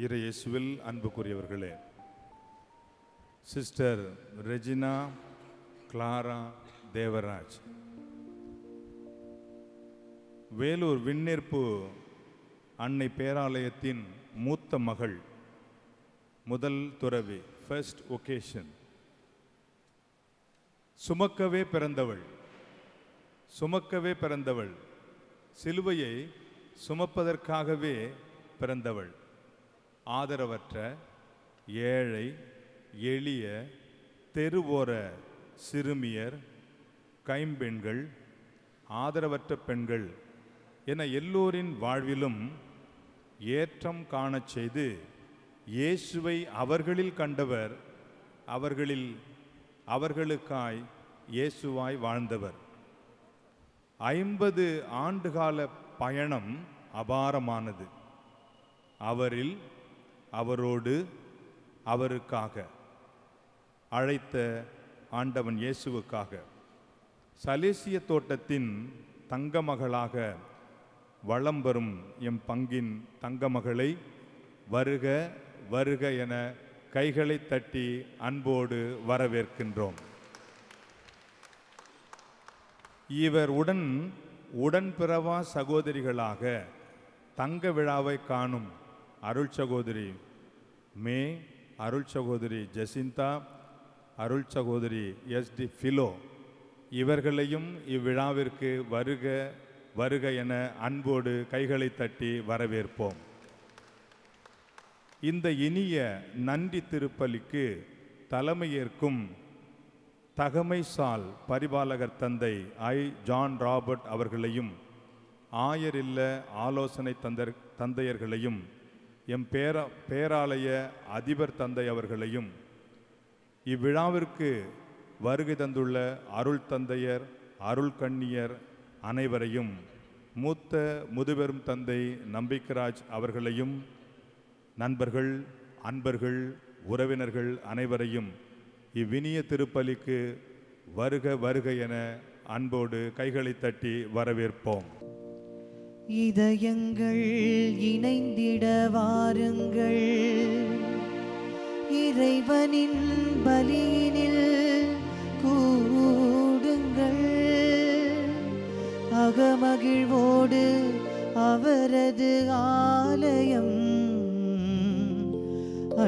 இறை இயேசுவில் அன்புக்குரியவர்களே, sister Regina Clara Devaraj Vellore விண்ணேற்பு அன்னை பேராலயத்தின் மூத்த மகள், முதல் துறவி, ஃபர்ஸ்ட் ஒகேஷன். சுமக்கவே பிறந்தவள், சிலுவையை சுமப்பதற்காகவே பிறந்தவள். ஆதரவற்ற, ஏழை, எளிய, தெருவோர சிறுமியர், கைம்பெண்கள், ஆதரவற்ற பெண்கள் என எல்லோரின் வாழ்விலும் ஏற்றம் காணச் செய்து இயேசுவை அவர்களில் கண்டவர், அவர்களுக்காய் இயேசுவாய் வாழ்ந்தவர். 50 ஆண்டுகால பயணம் அபாரமானது. அவரில், அவரோடு, அவருக்காக அழைத்த ஆண்டவன் இயேசுவுக்காக சலேசிய தோட்டத்தின் தங்கமகளாக வலம் வரும் எம் பங்கின் தங்கமகளை வருக வருக என கைகளை தட்டி அன்போடு வரவேற்கின்றோம். இவர் உடன்பிறவா சகோதரிகளாக தங்க விழாவை காணும் அருள் சகோதரி மே, அருள் சகோதரி ஜெசிந்தா, அருள் சகோதரி SD ஃபிலோ இவர்களையும் இவ்விழாவிற்கு வருக வருக என அன்போடு கைகளை தட்டி வரவேற்போம். இந்த இனிய நன்றி திருப்பலிக்கு தலைமையேற்கும் தகமைசால் பரிபாலகர் தந்தை ஜான் ராபர்ட் அவர்களையும், ஆயரில்ல ஆலோசனை தந்தையர்களையும், எம் பேராலய அதிபர் தந்தை அவர்களையும், இவ்விழாவிற்கு வருகை தந்துள்ள அருள் தந்தையர், அருள் கண்ணியர் அனைவரையும், மூத்த முதுபெரும் தந்தை நம்பிக்கராஜ் அவர்களையும், நண்பர்கள், அன்பர்கள், உறவினர்கள் அனைவரையும் இவ்வினிய திருப்பலிக்கு வருக வருக என அன்போடு கைகளை தட்டி வரவேற்போம். இதயங்கள் இணைந்திட வாருங்கள், இறைவனின் பலியினில் கூடுங்கள். அகமகிழ்வோடு அவரது ஆலயம்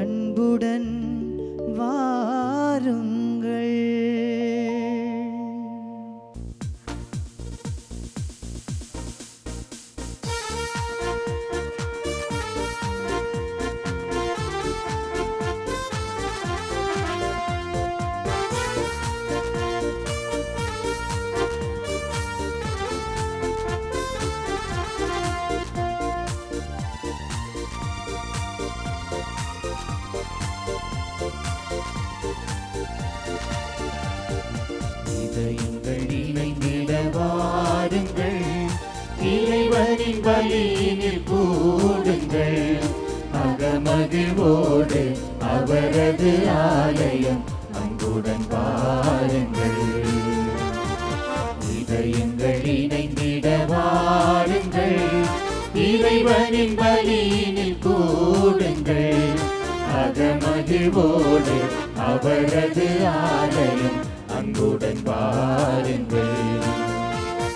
அன்புடன் வாருங்கள். இதயங்கள் இணைந்திட வாருங்கள், இறைவனின் பலியினில் கூடுங்கள். அகமகிழ்வோடு அவரது ஆலயம் அன்புடன் வாருங்கள். இதயங்கள் இணைந்திட வாருங்கள், இறைவனின் பலியினில் கூடுங்கள். அகமகிழ்வோடு அவரது ஆலயம் அன்புடன் வாருங்கள்.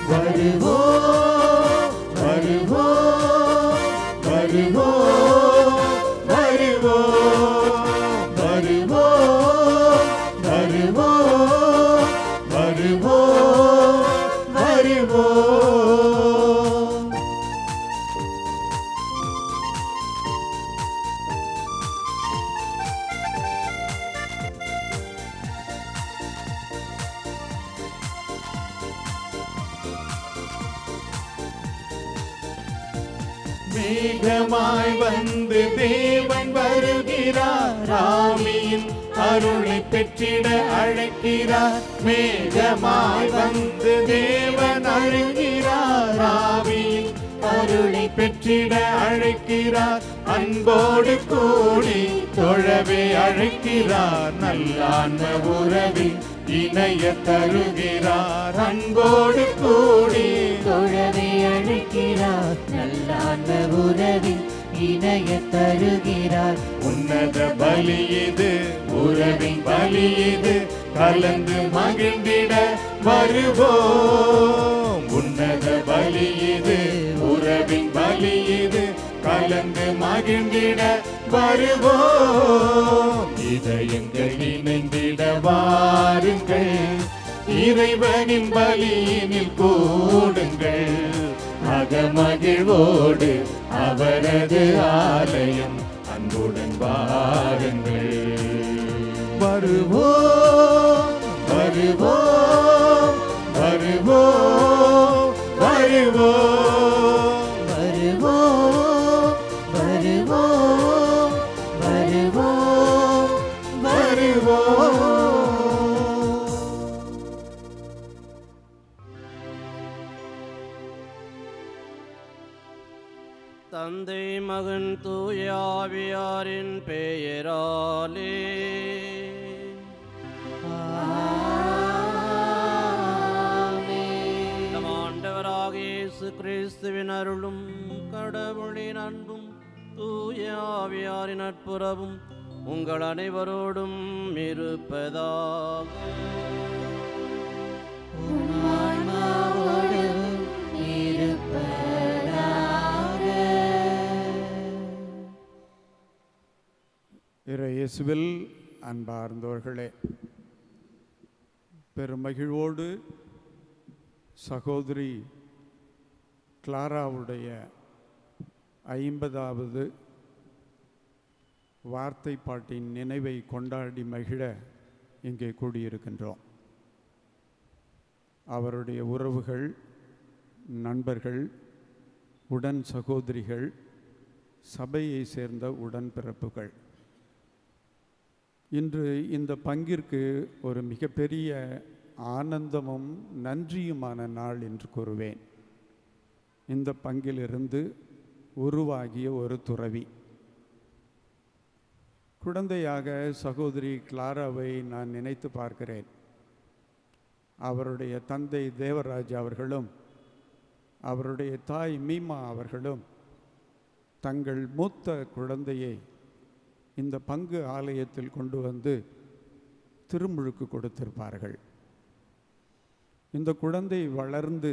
வருவோம் வருவோம் வருவோம் வருவோம் வருவோம் வருவோம் வருவோம் வருவோம். மேகமாய் வந்து தேவன் வருகிறார், ஆவியின் அருளை பெற்றிட அழைக்கிறார். மேகமாய் வந்து தேவன் அருகிறார், ஆவியின் அருளை பெற்றிட அழைக்கிறார். அன்போடு கூடி தொழவே அழைக்கிறார், நல்லான்ம உறவில் இணைய தருகிறார். அன்போடு கூடி தொழவே அழைக்கிறார், நல்லான உறவில் இணைய தருகிறார். உன்னத பலி இது, உறவின் பலி இது, கலந்து மகிழ்ந்திட வருவோம். உன்னத பலி இது, உறவின் பலி இது, கலந்து மகிழ்ந்திட வருவோம். இதயங்கள் இணைந்திட வாருங்கள், இறைவனின் பலியினில் கூடுங்கள். அகமகிழ்வோடு அவரது ஆலயம் அன்புடன் வாருங்கள். வருவோம் வருவோம் வருவோம் வருவோம் வருவோம் வருவோம் வருவோம் வருவோம். தந்தை மகன் தூய ஆவியாரின் பெயராலே நம் ஆண்டவராகிய இயேசு கிறிஸ்துவின் அருளும் கடவுளின் அன்பும் தூய ஆவியாரின் நட்புறவும் உங்கள் அனைவரோடும் இருப்பதாக. இயேசுவில் அன்பார்ந்தவர்களே, பெருமகிழ்வோடு சகோதரி கிளாராவுடைய 50வது வார்த்தை பாட்டின் நினைவை கொண்டாடி மகிழ இங்கே கூடியிருக்கின்றோம். அவருடைய உறவுகள், நண்பர்கள், உடன் சகோதரிகள், சபையை சேர்ந்த உடன்பிறப்புகள், இன்று இந்த பங்கிற்கு ஒரு மிகப்பெரிய ஆனந்தமும் நன்றியுமான நாள் என்று கூறுவேன். இந்த பங்கிலிருந்து உருவாகிய ஒரு துறவி, குழந்தையாக சகோதரி கிளாராவை நான் நினைத்து பார்க்கிறேன். அவருடைய தந்தை தேவராஜ் அவர்களும் அவருடைய தாய் மீமா அவர்களும் தங்கள் மூத்த குழந்தையை இந்த பங்கு ஆலயத்தில் கொண்டு வந்து திருமுழுக்கு கொடுத்திருப்பார்கள். இந்த குழந்தை வளர்ந்து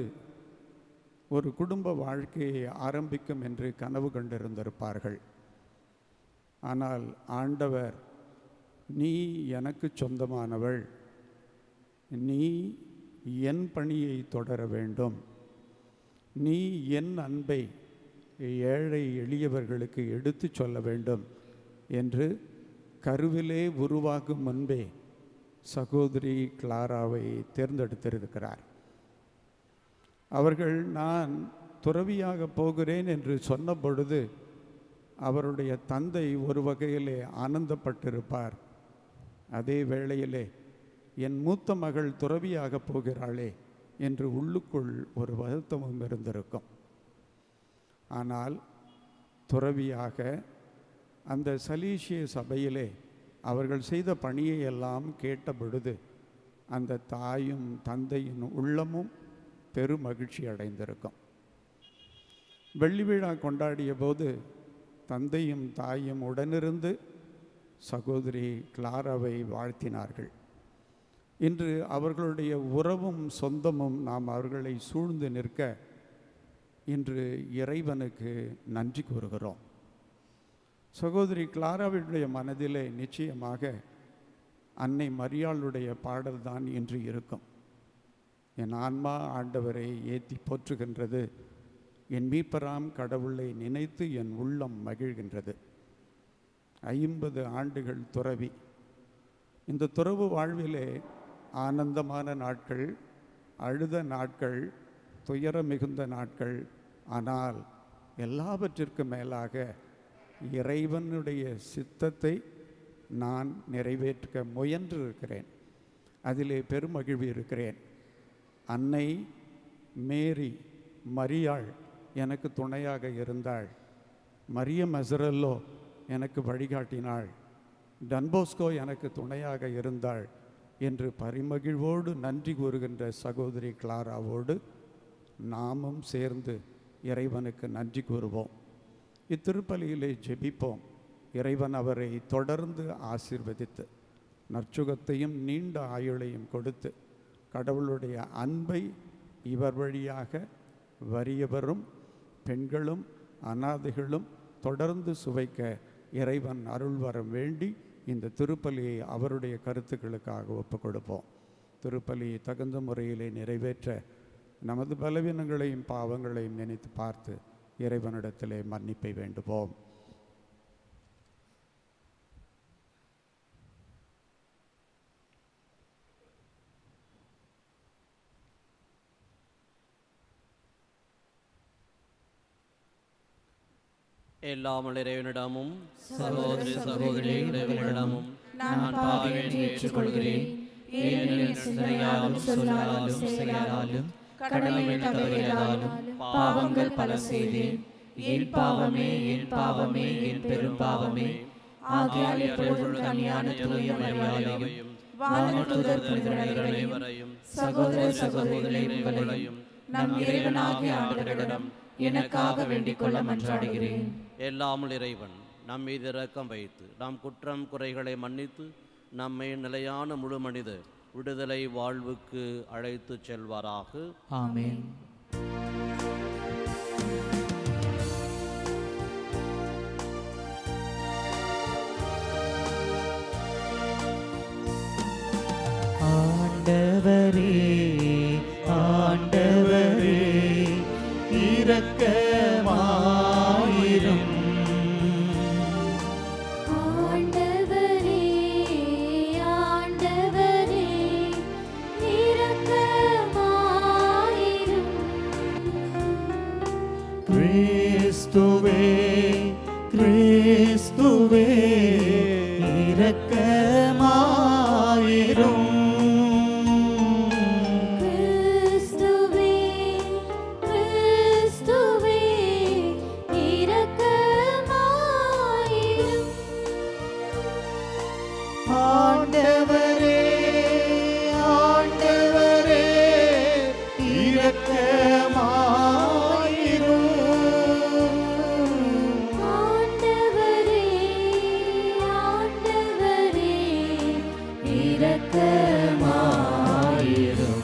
ஒரு குடும்ப வாழ்க்கையை ஆரம்பிக்கும் என்று கனவு கண்டிருந்திருப்பார்கள். ஆனால் ஆண்டவர், நீ எனக்கு சொந்தமானவள், நீ என் பணியை தொடர வேண்டும், நீ என் அன்பை ஏழை எளியவர்களுக்கு எடுத்து சொல்ல வேண்டும் என்று கருவிலே உருவாகும் முன்பே சகோதரி கிளாராவை தேர்ந்தெடுத்திருக்கிறார். அவர்கள் நான் துறவியாக போகிறேன் என்று சொன்ன பொழுது அவருடைய தந்தை ஒரு வகையிலே ஆனந்தப்பட்டிருப்பார். அதே வேளையிலே என் மூத்த மகள் துறவியாக போகிறாளே என்று உள்ளுக்குள் ஒரு வருத்தமும் இருந்திருக்கும். ஆனால் துறவியாக அந்த சலீசிய சபையிலே அவர்கள் செய்த பணியை எல்லாம் கேட்ட பொழுது அந்த தாயும் தந்தையின் உள்ளமும் பெருமகிழ்ச்சி அடைந்திருக்கும். வெள்ளி விழா கொண்டாடிய போது தந்தையும் தாயும் உடனிருந்து சகோதரி கிளாராவை வாழ்த்தினார்கள். இன்று அவர்களுடைய உறவும் சொந்தமும் நாம் அவர்களை சூழ்ந்து நிற்க இன்று இறைவனுக்கு நன்றி கூறுகிறோம். சகோதரி கிளாராவுடைய மனதிலே நிச்சயமாக அன்னை மரியாளுடைய பாடல்தான் இன்று இருக்கும். என் ஆன்மா ஆண்டவரை ஏத்தி போற்றுகின்றது, என் மீட்பராம் கடவுளை நினைத்து என் உள்ளம் மகிழ்கின்றது. 50 ஆண்டுகள் துறவி. இந்த துறவு வாழ்விலே ஆனந்தமான நாட்கள், அழுத நாட்கள், துயர மிகுந்த நாட்கள், ஆனால் எல்லாவற்றிற்கும் மேலாக இறைவனுடைய சித்தத்தை நான் நிறைவேற்ற முயன்று இருக்கிறேன். அதிலே பெருமகிழ்வு இருக்கிறேன். அன்னை மேரி மரியாள் எனக்கு துணையாக இருந்தாள், மரிய மசரல்லோ எனக்கு வழிகாட்டினாள், டன்போஸ்கோ எனக்கு துணையாக இருந்தாள் என்று பரிமகிழ்வோடு நன்றி கூறுகின்ற சகோதரி கிளாராவோடு நாமும் சேர்ந்து இறைவனுக்கு நன்றி கூறுவோம். இத்திருப்பலியிலே ஜெபிப்போம். இறைவன் அவரை தொடர்ந்து ஆசீர்வதித்து நற்சுகத்தையும் நீண்ட ஆயுளையும் கொடுத்து கடவுளுடைய அன்பை இவர் வழியாக வறியவரும் பெண்களும் அனாதைகளும் தொடர்ந்து சுவைக்க இறைவன் அருள்வரம் வேண்டி இந்த திருப்பலியை அவருடைய கருத்துக்களுக்காக ஒப்புக் கொடுப்போம். திருப்பலியை தகுந்த முறையிலே நிறைவேற்ற நமது பலவீனங்களையும் பாவங்களையும் நினைத்து பார்த்து இறைவனிடத்திலே மன்னிப்பை வேண்டுவோம். எல்லாமல் இறைவனிடமும் சகோதரி சகோதரிகளிடமும் நான் பாவியை ஏற்றுக்கொள்கிறேன். ஏனெனில் சிந்தனையாலும் சொல்லாலும் செயலாலும் கடமையில் தவறியதாலும் பாவங்கள் பல செய்தேன். என் பாவமே என் பாவமே என் பெரும் பாவமே. ஆகியால் எப்பொழுதும் கன்னியான தூய மரியாதையும் வானதூதர் புனிதர்கள் அனைவரையும் சகோதர சகோதரிகளையும் நம் இறைவனாகிய ஆண்டவரிடம் எனக்காக வேண்டிக் கொள்ள மன்றாடுகிறேன். எல்லாமல் இறைவன் நம் மீது இரக்கம் வைத்து நாம் குற்றம் குறைகளை மன்னித்து நம்மை நிலையான முழு மனித விடுதலை வாழ்வுக்கு அழைத்து செல்வாராக. ஆமென். ஆண்டவரே ஆண்டவரே இரக்கமாயிரும். ஆண்டவரே ஆண்டவரே இரக்கமாயிரும். கிறிஸ்துவே கிறிஸ்துவே இரக்கமாயிரும். கிறிஸ்துவே கிறிஸ்துவே இரக்கமாயிரும். ஆண்டவரே ஆண்டவரே இரக்கமாயிரும். ஆண்டவரே ஆண்டவரே இரக்கமாயிரும்.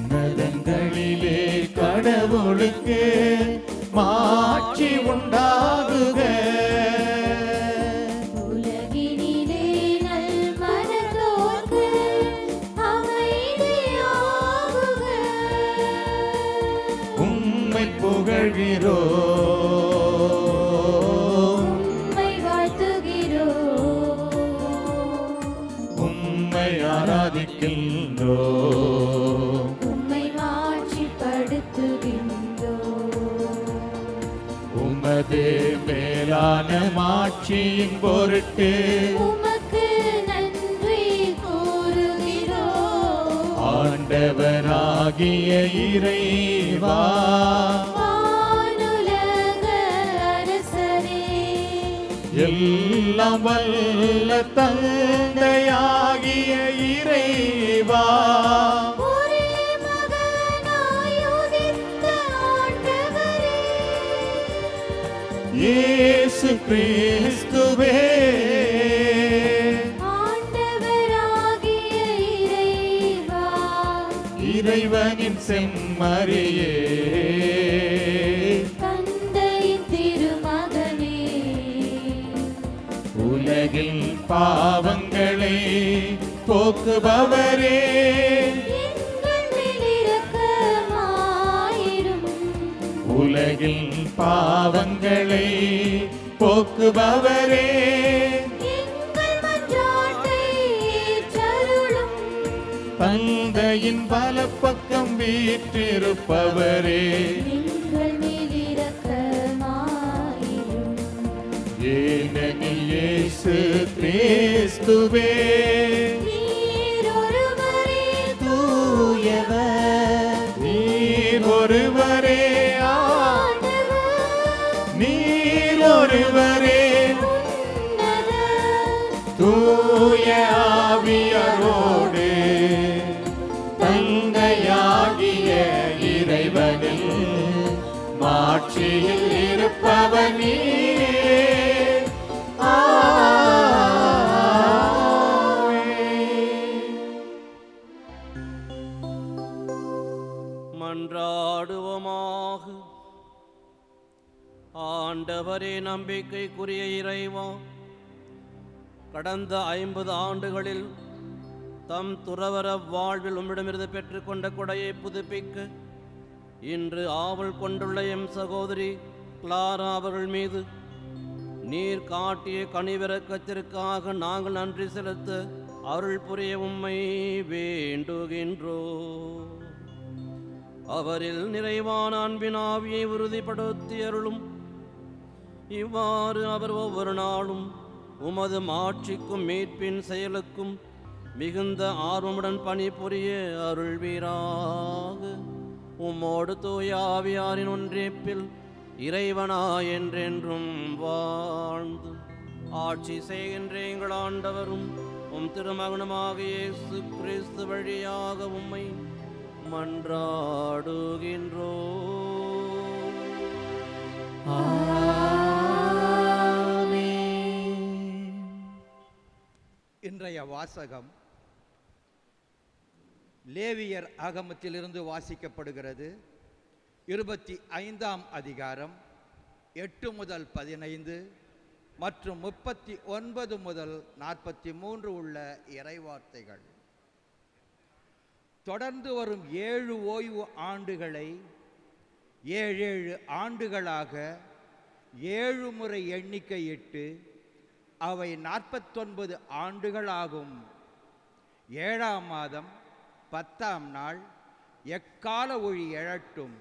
உன்னதங்களிலே கடவுளுக்கு மாட்சி உண்டாகுக. உலகினிலே நல்மனத்தோர்க்கு அமைதியாகுக. உம்மை புகழ்கிறோம், உம்மை வாழ்த்துகிறோம். உம்மை ஆராதிக்கின்றோம். உம்மை மாட்சிப்படுத்துகின்றோம். உமது மேலான மாட்சியின் பொருட்டு உமக்கு நன்றி கூறுகிறோம். ஆண்டவராகிய இறைவா வானுலக அரசரே, எல்லாம் வல்ல தந்தையாகிய இறைவா ஒரே மகனாய் உதித்த ஆண்டவரே, இயேசு கிறிஸ்துவே ஆண்டவராகிய இறைவா, இறைவனின் செம்மறியே தந்தையின் திருமகனே, உலகின் பாவங்களை போக்குபவரே எங்கள் மேல் இரக்கமாயிரும். உலகின் பாவங்களை போக்குபவரே எங்கள் மன்றாட்டை ஏற்றருளும். தந்தையின் வலப்பக்கம் வீற்றிருப்பவரே எங்கள் மேல் இரக்கமாயிரும். ஏனெனில் இயேசு கிறிஸ்துவே நீர் ஒருவரே தூயவர், நீர் ஒருவரே ஆண்டவர், நீர் ஒருவரே உன்னத ஆவியரோடு தந்தையாகிய இறைவனில் மாட்சியில் இருப்பவர் நீரே. மன்றாடுவோமாக. ஆண்டவரே, நம்பிக்கைக்குரிய இறைவா, கடந்த 50 ஆண்டுகளில் தம் துறவற வாழ்வில் உம்மிடமிருந்து பெற்றுக்கொண்ட கொடையை புதுப்பிக்க இன்று ஆவல் கொண்டுள்ள எம் சகோதரி கிளாரா அவர்கள் மீது நீர் காட்டிய கனிவிரக்கத்திற்காக நாங்கள் நன்றி செலுத்த அருள் புரிய உம்மை வேண்டுகின்றோம். அவரில் நிறைவான அன்பின் ஆவியை உறுதிப்படுத்தி அருளும். இவ்வாறு அவர் ஒவ்வொரு நாளும் உமது மாட்சிக்கும் மீட்பின் செயலுக்கும் மிகுந்த ஆர்வமுடன் பணிபுரிய அருள்வீராக. உம்மோடு தூய ஆவியாரின் ஒன்றிப்பில் இறைவனா என்றென்றும் வாழ்ந்து ஆட்சி செய்கின்ற எங்கள் ஆண்டவரும் உம் திருமகனுமாக இயேசு கிறிஸ்து வழியாக உம்மை மன்றாடுகின்றோம். இன்றைய வாசகம் லேவியர் ஆகமத்திலிருந்து வாசிக்கப்படுகிறது. 25ஆம் அதிகாரம் 8 முதல் 15 மற்றும் 39 முதல் 43 உள்ள இறைவார்த்தைகள். தொடர்ந்து வரும் 7 ஓய்வு ஆண்டுகளை 7 ஆண்டுகளாக 7 முறை எண்ணிக்கையிட்டு அவை 49 ஆண்டுகளாகும். 7ஆம் மாதம் 10ஆம் நாள் எக்கால ஒளி எழட்டும்.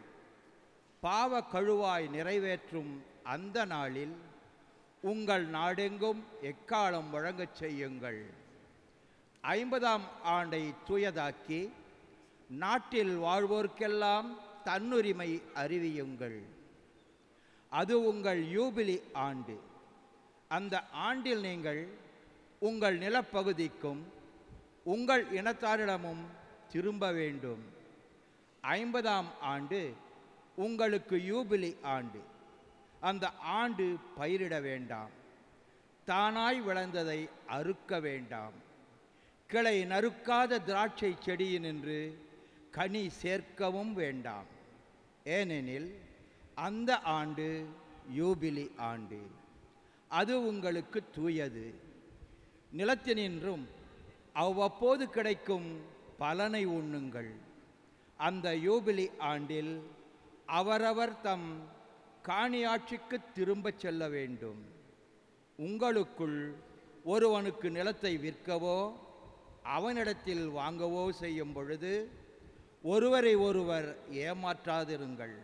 பாவ கழுவாய் நிறைவேற்றும் அந்த நாளில் உங்கள் நாடெங்கும் எக்காலம் முழங்கச் செய்யுங்கள். 50ஆம் ஆண்டை தூயதாக்கி நாட்டில் வாழ்வோர்க்கெல்லாம் தன்னுரிமை அறிவியுங்கள். அது உங்கள் யூபிலி ஆண்டு. அந்த ஆண்டில் நீங்கள் உங்கள் நிலப்பகுதிக்கும் உங்கள் இனத்தாரிடமும் திரும்ப வேண்டும். 50ஆம் ஆண்டு உங்களுக்கு யூபிலி ஆண்டு. அந்த ஆண்டு பயிரிட வேண்டாம். தானாய் விளைந்ததை அறுக்க வேண்டாம். கிளை நறுக்காத திராட்சை செடியினின்று கனி சேர்க்கவும் வேண்டாம். ஏனெனில் அந்த ஆண்டு யூபிலி ஆண்டு. அது உங்களுக்கு தூயது. நிலத்தினின்றும் அவ்வப்போது கிடைக்கும் பலனை உண்ணுங்கள். அந்த யூபிலி ஆண்டில் அவரவர் தம் காணியாட்சிக்கு திரும்பச் செல்ல வேண்டும். உங்களுக்குள் ஒருவனுக்கு நிலத்தை விற்கவோ அவனிடத்தில் வாங்கவோ செய்யும் பொழுது ஒருவரை ஒருவர் ஏமாற்றாதிருங்கள்.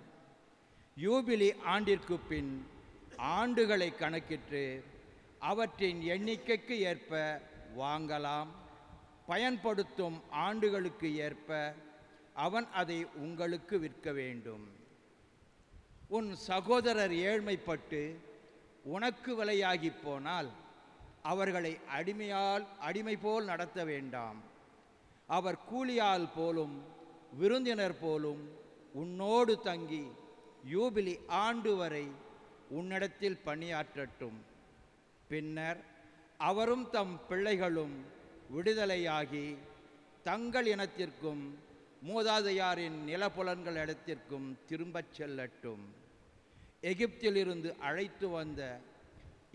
யூபிலி ஆண்டிற்கு பின் ஆண்டுகளை கணக்கிட்டு அவற்றின் எண்ணிக்கைக்கு ஏற்ப வாங்கலாம். பயன்படுத்தும் ஆண்டுகளுக்கு ஏற்ப அவன் அதை உங்களுக்கு விற்க வேண்டும். உன் சகோதரர் ஏழ்மைப்பட்டு உனக்கு விலையாகி போனால் அவர்களை அடிமை போல் நடத்த வேண்டாம். அவர் கூலியால் போலும் விருந்தினர் போலும் உன்னோடு தங்கி யூபிலி ஆண்டு வரை உன்னிடத்தில் பணியாற்றட்டும். பின்னர் அவரும் தம் பிள்ளைகளும் விடுதலையாகி தங்கள் இனத்திற்கும் மூதாதையாரின் நிலப்புலன்கள் இடத்திற்கும் திரும்பச் செல்லட்டும். எகிப்திலிருந்து அழைத்து வந்த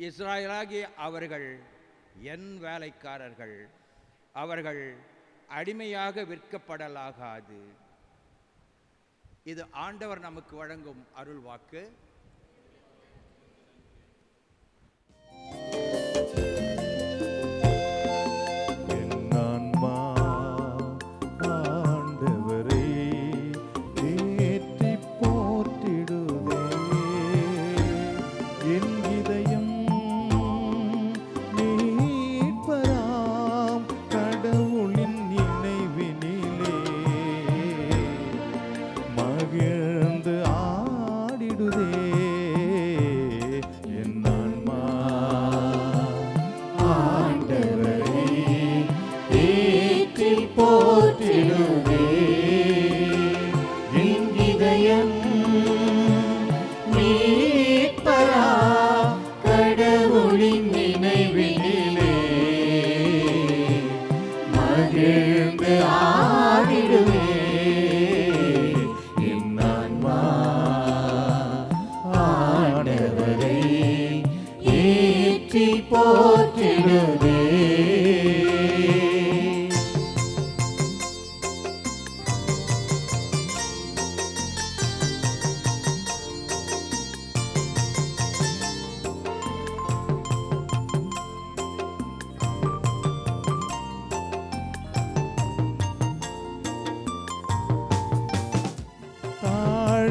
இஸ்ராயலாகிய அவர்கள் என் வேலைக்காரர்கள். அவர்கள் அடிமையாக விற்கப்படலாகாது. இது ஆண்டவர் நமக்கு வழங்கும் அருள் வாக்கு. மகிழ்ந்து ஆடிடுதே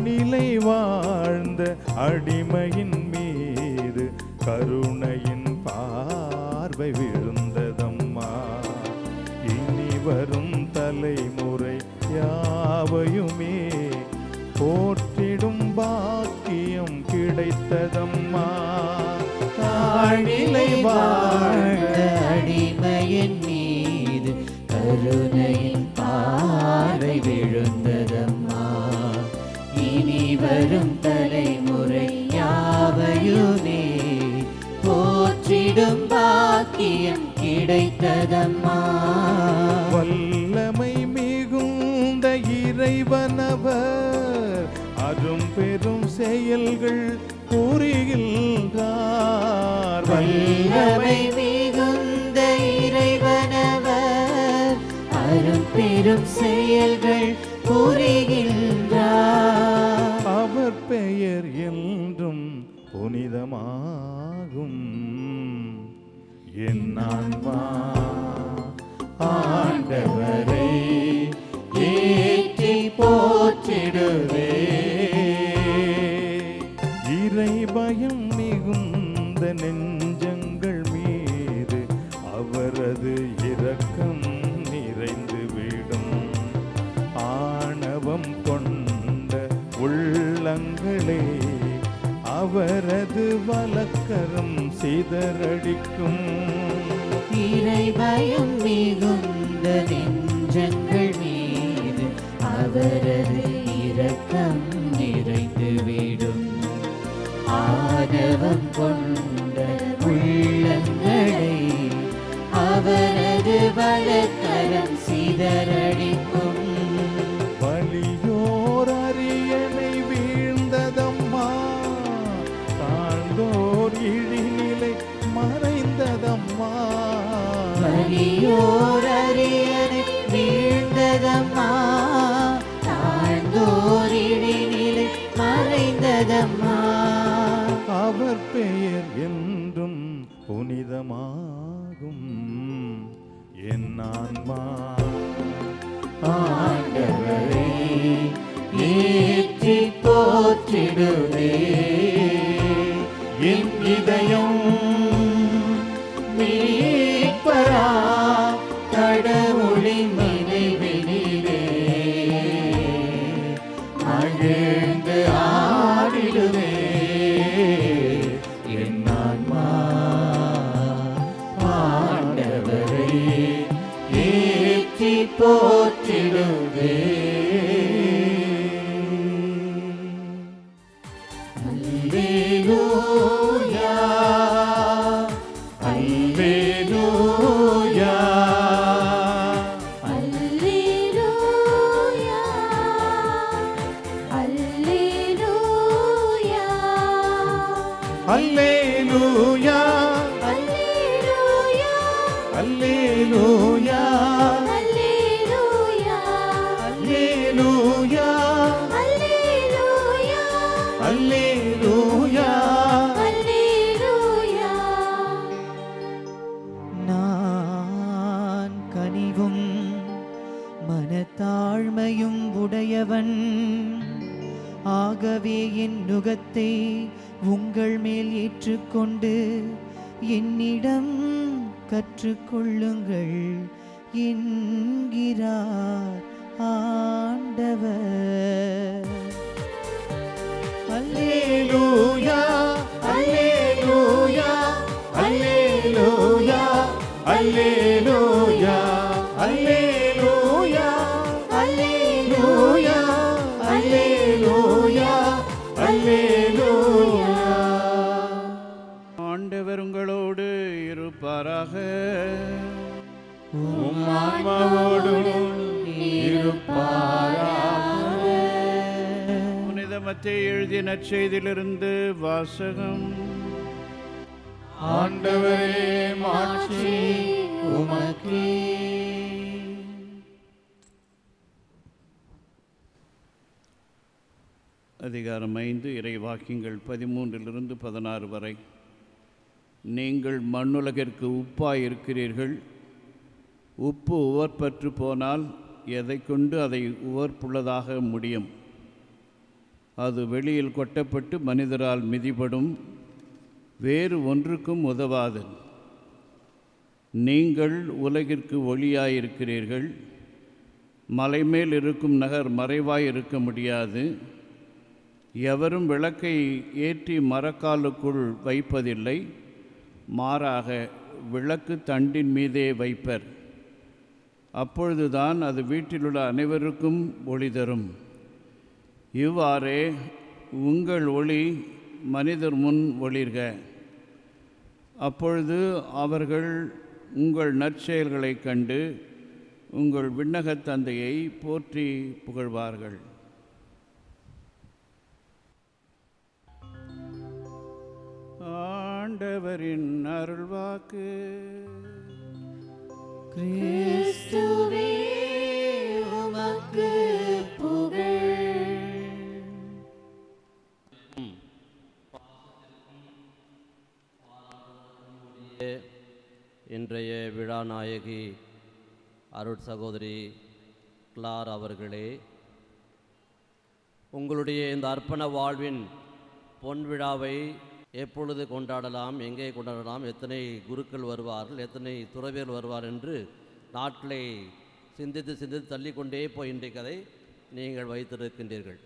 நாளிலை வாழ்ந்த அடிமையின் மீது கருணையின் பார்வை விழுந்ததம்மா. இனி வரும் தலைமுறை யாவையுமே போற்றிடும் பாக்கியம் கிடைத்ததம்மா. தாழிலை வாழ்ந்த அடிமையின் மீது கருணையின் பார்வை விழுந்ததம்மா. இனி வரும் தலைமுறை யாவையுமே போற்றிடும் பாக்கியம் கிடைத்ததம்மா. வல்லமை மிகுந்த இறைவனவர் அரும் பெரும் செயல்கள் புரிகின்றார். வல்லமை மிகுந்த இறைவனவர் அரும் பெரும் செயல்கள் புரிகின்றார். அவர் பெயர் என்றும் புனிதமாகும். என் ஆன்மா ஆண்டவரை ஏற்றி போற்றிடுவே. இறை பயம் மிகுந்த நெஞ்சங்கள் மீது அவரது இரக்கம் நிறைந்து விடும். ஆணவம் கொண்ட உள்ளங்களே அவரது வலக்கரம் சிதறடிக்கும். இறை பயம் மிகுந்த நெஞ்சங்கள் மீது அவரது இரக்கம் நிறைந்து விடும். ஆணவம் கொண்ட உள்ளங்களை அவரது வலக்கரம் சிதறடிக்கும். வலியோர் அரியணை வீழ்ந்ததம்மா. தாழ்ந்தோர் இழிநிலை மறைந்ததம்மா. வலியோர் அரியணை வீழ்ந்ததம்மா. தாழ்ந்தோர் இழிநிலை மறைந்ததம்மா. அவர் பெயர் என்றும் புனிதமாகும். என் ஆன்மா ஆண்டவரை ஏற்றி போற்றிடுவே. என் இதயம் மீட்பரா கடவுளின் நினைவினிலே மகிழ்ந்து ஆடிடுவே. என் ஆன்மா ஆண்டவரை ஏற்றி போற்றிடுவே. அல்லேலூயா அல்லேலூயா அல்லேலூயா அல்லேலூயா அல்லேலூயா அல்லேலூயா அல்லேலூயா அல்லேலூயா அல்லேலூயா அல்லேலூயா அல்லேலூயா. அல்லேலூயா. நான் கனிவும் மனத்தாழ்மையும் உடையவன். ஆகவே என் நுகத்தை உங்கள் மேல் ஏற்றுக்கொண்டு என்னிடம் கற்றுக்கொள்ளுங்கள் என்கிறார் ஆண்டவர். அல்லேலூயா அல்லேலூயா அல்லேலூயா அல்லேலூயா அல்லேலூயா அல்லேலூயா அல்லேலூயா அல்லேலூயா. ஆண்டவர் உங்களோடு இருப்பாராக. உம் ஆன்மாவோடும் இருப்பாராக. புனித மத்தேயு எழுதிய நற்செய்தியிலிருந்து வாசகம். ஆண்டவரே மாட்சி உமக்கே. அதிகாரம் 5 இறைவாக்கியங்கள் 13 வரை. நீங்கள் மண்ணுலகிற்கு உப்பாய் இருக்கிறீர்கள். உப்பு உவர்பற்று போனால் எதை கொண்டு அதை உவர்ப்புள்ளதாக முடியும்? அது வெளியில் கொட்டப்பட்டு மனிதரால் மிதிபடும், வேறு ஒன்றுக்கும் உதவாது. நீங்கள் உலகிற்கு ஒளியாயிருக்கிறீர்கள். மலைமேல் இருக்கும் நகர் மறைவாய் இருக்க முடியாது. எவரும் விளக்கை ஏற்றி மரக்காலுக்குள் வைப்பதில்லை, மாறாக விளக்கு தண்டின் மீதே வைப்பர். அப்பொழுதுதான் அது வீட்டிலுள்ள அனைவருக்கும் ஒளி தரும். இவ்வாறே உங்கள் ஒளி மனிதர் முன் ஒளிர்க. அப்பொழுது அவர்கள் உங்கள் நற்செயல்களைக் கண்டு உங்கள் விண்ணகத் தந்தையை போற்றி புகழ்வார்கள். ஆண்டவரின் அருள்வாக்கு. கிறிஸ்துவே உமக்கு புகழ். இன்றைய விழா நாயகி அருட் சகோதரி கிளார் அவர்களே, உங்களுடைய இந்த அர்ப்பண வாழ்வின் பொன் விழாவை எப்பொழுது கொண்டாடலாம், எங்கே கொண்டாடலாம், எத்தனை குருக்கள் வருவார்கள், எத்தனை துறவியர் வருவார் என்று நாட்களை சிந்தித்து சிந்தித்து தள்ளிக்கொண்டே போய் இன்றைக்கு அதை நீங்கள் வைத்திருக்கின்றீர்கள்.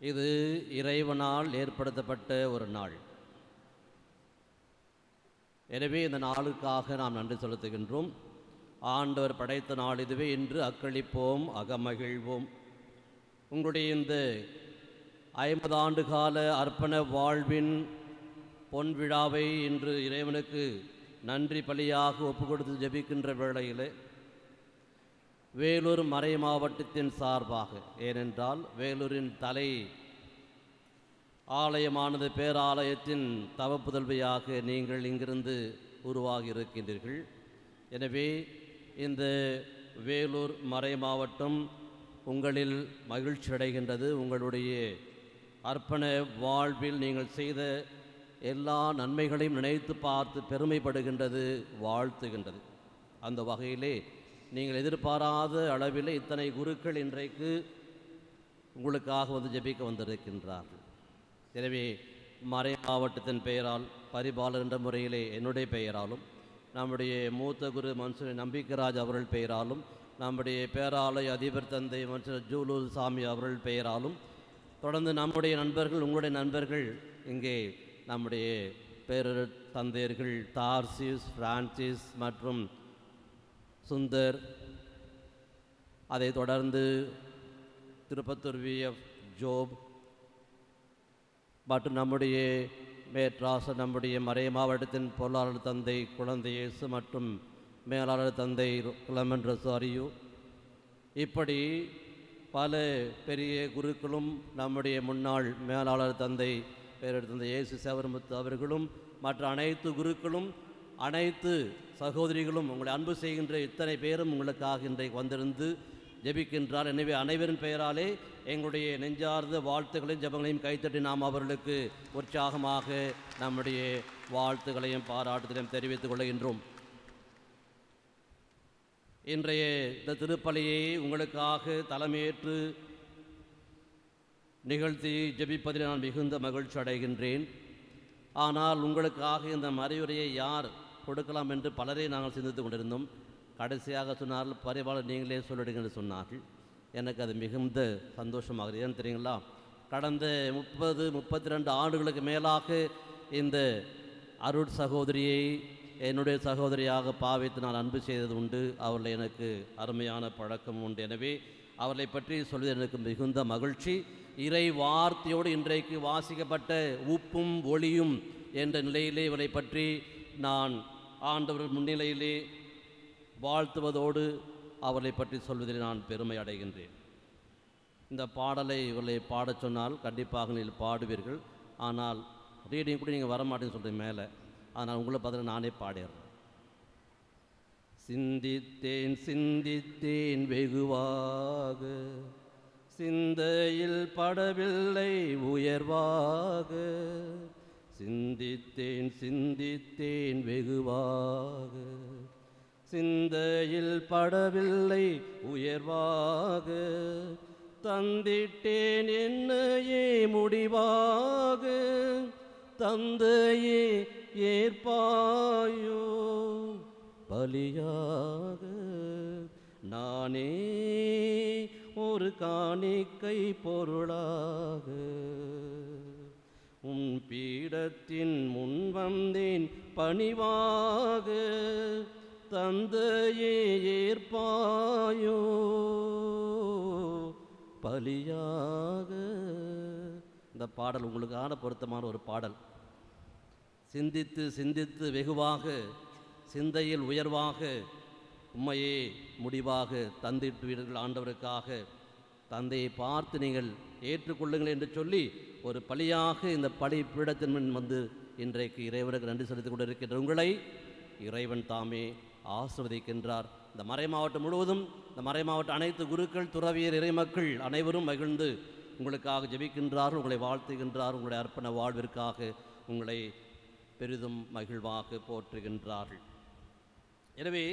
இது இறைவனால் ஏற்படுத்தப்பட்ட ஒரு நாள். எனவே இந்த நாளுக்காக நாம் நன்றி செலுத்துகின்றோம். ஆண்டவர் படைத்த நாள் இதுவே, இன்று அக்களிப்போம், அகமகிழ்வோம். உங்களுடைய இந்த 50 ஆண்டு கால அர்ப்பண வாழ்வின் பொன் விழாவை இன்று இறைவனுக்கு நன்றி பலியாக ஒப்பு கொடுத்து ஜெபிக்கின்ற வேளையில் வேலூர் மறை மாவட்டத்தின் சார்பாக, ஏனென்றால் வேலூரின் தலை ஆலயமானது பேராலயத்தின் தவப்புதல்வியாக நீங்கள் இங்கிருந்து உருவாகி இருக்கின்றீர்கள். எனவே இந்த வேலூர் மறை மாவட்டம் உங்களில் மகிழ்ச்சி அடைகின்றது. உங்களுடைய அர்ப்பண வாழ்வில் நீங்கள் செய்த எல்லா நன்மைகளையும் நினைத்து பார்த்து பெருமைப்படுகின்றது, வாழ்த்துகின்றது. அந்த வகையிலே நீங்கள் எதிர்பாராத அளவில் இத்தனை குருக்கள் இன்றைக்கு உங்களுக்காக வந்து ஜெபிக்க வந்திருக்கின்றார்கள். எனவே மறை மாவட்டத்தின் பெயரால், பரிபாலர் என்ற முறையிலே என்னுடைய பெயராலும், நம்முடைய மூத்த குரு மன்சூர் நம்பிக்கராஜ் அவர்கள் பெயராலும், நம்முடைய பேராலய அதிபர் தந்தை மன்சூர் ஜூலூல் சாமி அவர்கள் பெயராலும், தொடர்ந்து நம்முடைய நண்பர்கள், உங்களுடைய நண்பர்கள், இங்கே நம்முடைய பேரர் தந்தையர்கள் தார்சிஸ், பிரான்சிஸ் மற்றும் சுந்தர், அதை தொடர்ந்து திருப்பத்தூர் விஎஃப் ஜோப் மற்றும் நம்முடைய மேட்ராச, நம்முடைய மறை மாவட்டத்தின் பொருளாளர் தந்தை குழந்தை இயேசு மற்றும் மேலாளர் தந்தை கிளமன் ரொசாரியோ, இப்படி பல பெரிய குருக்களும் நம்முடைய முன்னாள் மேலாளர் தந்தை பேரர் தந்தை இயேசு சேவர்முத்து அவர்களும் மற்ற அனைத்து குருக்களும் அனைத்து சகோதரிகளும் உங்களை அன்பு செய்கின்ற இத்தனை பேரும் உங்களுக்காக இன்றைக்கு வந்திருந்து ஜெபிக்கின்றார். எனவே அனைவரின் பெயராலே எங்களுடைய நெஞ்சார்ந்த வாழ்த்துக்களையும் ஜெபங்களையும் கைத்தட்டி நாம் அவர்களுக்கு உற்சாகமாக நம்முடைய வாழ்த்துக்களையும் பாராட்டுதலையும் தெரிவித்துக் கொள்கின்றோம். இன்றைய இந்த திருப்பலியை உங்களுக்காக தலைமையேற்று நிகழ்த்தி ஜெபிப்பதில் நான் மிகுந்த மகிழ்ச்சி அடைகின்றேன். ஆனால் உங்களுக்காக இந்த மறையுரையை யார் கொடுக்கலாம் என்று பலரை நாங்கள் சிந்தித்து கொண்டிருந்தோம். கடைசியாக சொன்னார்கள், பரிபாலர் நீங்களே சொல்லிடுங்க என்று சொன்னார்கள். எனக்கு அது மிகுந்த சந்தோஷமாகுது. ஏன்னு தெரியுங்களா, கடந்த 32 ஆண்டுகளுக்கு மேலாக இந்த அருட் சகோதரியை என்னுடைய சகோதரியாக பாவித்து நான் அன்பு செய்தது உண்டு. அவர்கள் எனக்கு அருமையான பழக்கம் உண்டு. எனவே அவர்களை பற்றி சொல்வது எனக்கு மிகுந்த மகிழ்ச்சி. இறை வார்த்தையோடு இன்றைக்கு வாசிக்கப்பட்ட உப்பும் ஒளியும் என்ற நிலையிலே இவரை பற்றி நான் ஆண்டவர் முன்னிலையிலே வாழ்த்துவதோடு அவர்களை பற்றி சொல்வதில் நான் பெருமை அடைகின்றேன். இந்த பாடலை இவர்களை பாடச் சொன்னால் கண்டிப்பாக நீங்கள் பாடுவீர்கள். ஆனால் ரீடிங் கூட நீங்கள் வரமாட்டேன்னு சொல்கிறேன் மேலே. அதனால் உங்களை பார்த்து நானே பாடிடுறேன். சிந்தித்தேன் சிந்தித்தேன் வெகுவாக, சிந்தையில் படவில்லை உயர்வாக. சிந்தித்தேன் சிந்தித்தேன் வெகுவாக, சிந்தையில் படவில்லை உயர்வாக. தந்திட்டேன் என்னையே முடிவாக தந்தையே ஏற்பாயோ பலியாக நானே ஒரு காணிக்கை பொருளாக உன் பீடத்தின் முன் வந்தேன் பணிவாக தந்தையே ஏற்பாயோ பலியாக. இந்த பாடல் உங்களுக்கான பொருத்தமான ஒரு பாடல். சிந்தித்து சிந்தித்து வெகுவாக சிந்தையில் உயர்வாக உம்மையே முடிவாக தந்திட்டுவீர்கள் ஆண்டவருக்காக. தந்தையை பார்த்து நீங்கள் ஏற்றுக்கொள்ளுங்கள் என்று சொல்லி ஒரு பலியாக இந்த பலி பீடத்தின் முன் வந்து இன்றைக்கு இறைவனுக்கு நன்றி செலுத்திக் கொண்டிருக்கின்ற உங்களை இறைவன் தாமே ஆசிர்வதிக்கின்றார். இந்த மறை மாவட்டம் முழுவதும், இந்த மறை மாவட்ட அனைத்து குருக்கள், துறவியர், இறைமக்கள் அனைவரும் மகிழ்ந்து உங்களுக்காக ஜெபிக்கின்றார்கள், உங்களை வாழ்த்துகின்றார், உங்களுடைய அர்ப்பண வாழ்விற்காக உங்களை பெரிதும் மகிழ்வாக போற்றுகின்றார்கள். எனவே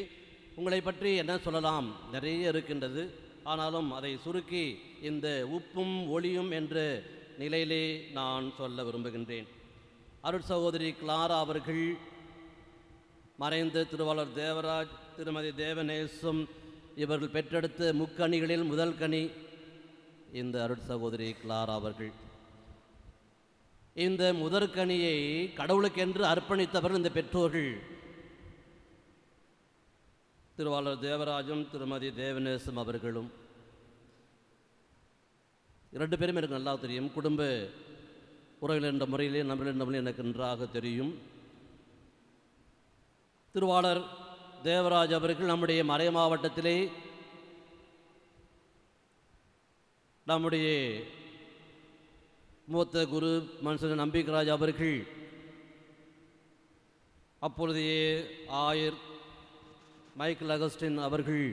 உங்களை பற்றி என்ன சொல்லலாம், நிறைய இருக்கின்றது. ஆனாலும் அதை சுருக்கி இந்த உப்பும் ஒளியும் என்ற நிலையிலே நான் சொல்ல விரும்புகின்றேன். அருட்சகோதரி கிளாரா அவர்கள், மறைந்த திருவாளர் தேவராஜ், திருமதி தேவநேசம் இவர்கள் பெற்றெடுத்த முக்கணிகளில் முதல் கனி இந்த அருட்சகோதரி கிளாரா அவர்கள். இந்த முதற்கனியை கடவுளுக்கென்று அர்ப்பணித்தவர்கள் இந்த பெற்றோர்கள். திருவாளர் தேவராஜும் திருமதி தேவநேசம் அவர்களும் இரண்டு பேரும் எனக்கு நல்லா தெரியும். குடும்ப உறவுகள் என்ற முறையிலே நம்மள என்ற முறையில் எனக்கு நன்றாக தெரியும். திருவாளர் தேவராஜ் அவர்கள் நம்முடைய மறை மாவட்டத்திலே நம்முடைய மூத்த குரு மனுஷன் நம்பிக்கராஜ் அவர்கள் அப்பொழுதைய ஆயர் மைக்கேல் அகஸ்டின் அவர்கள்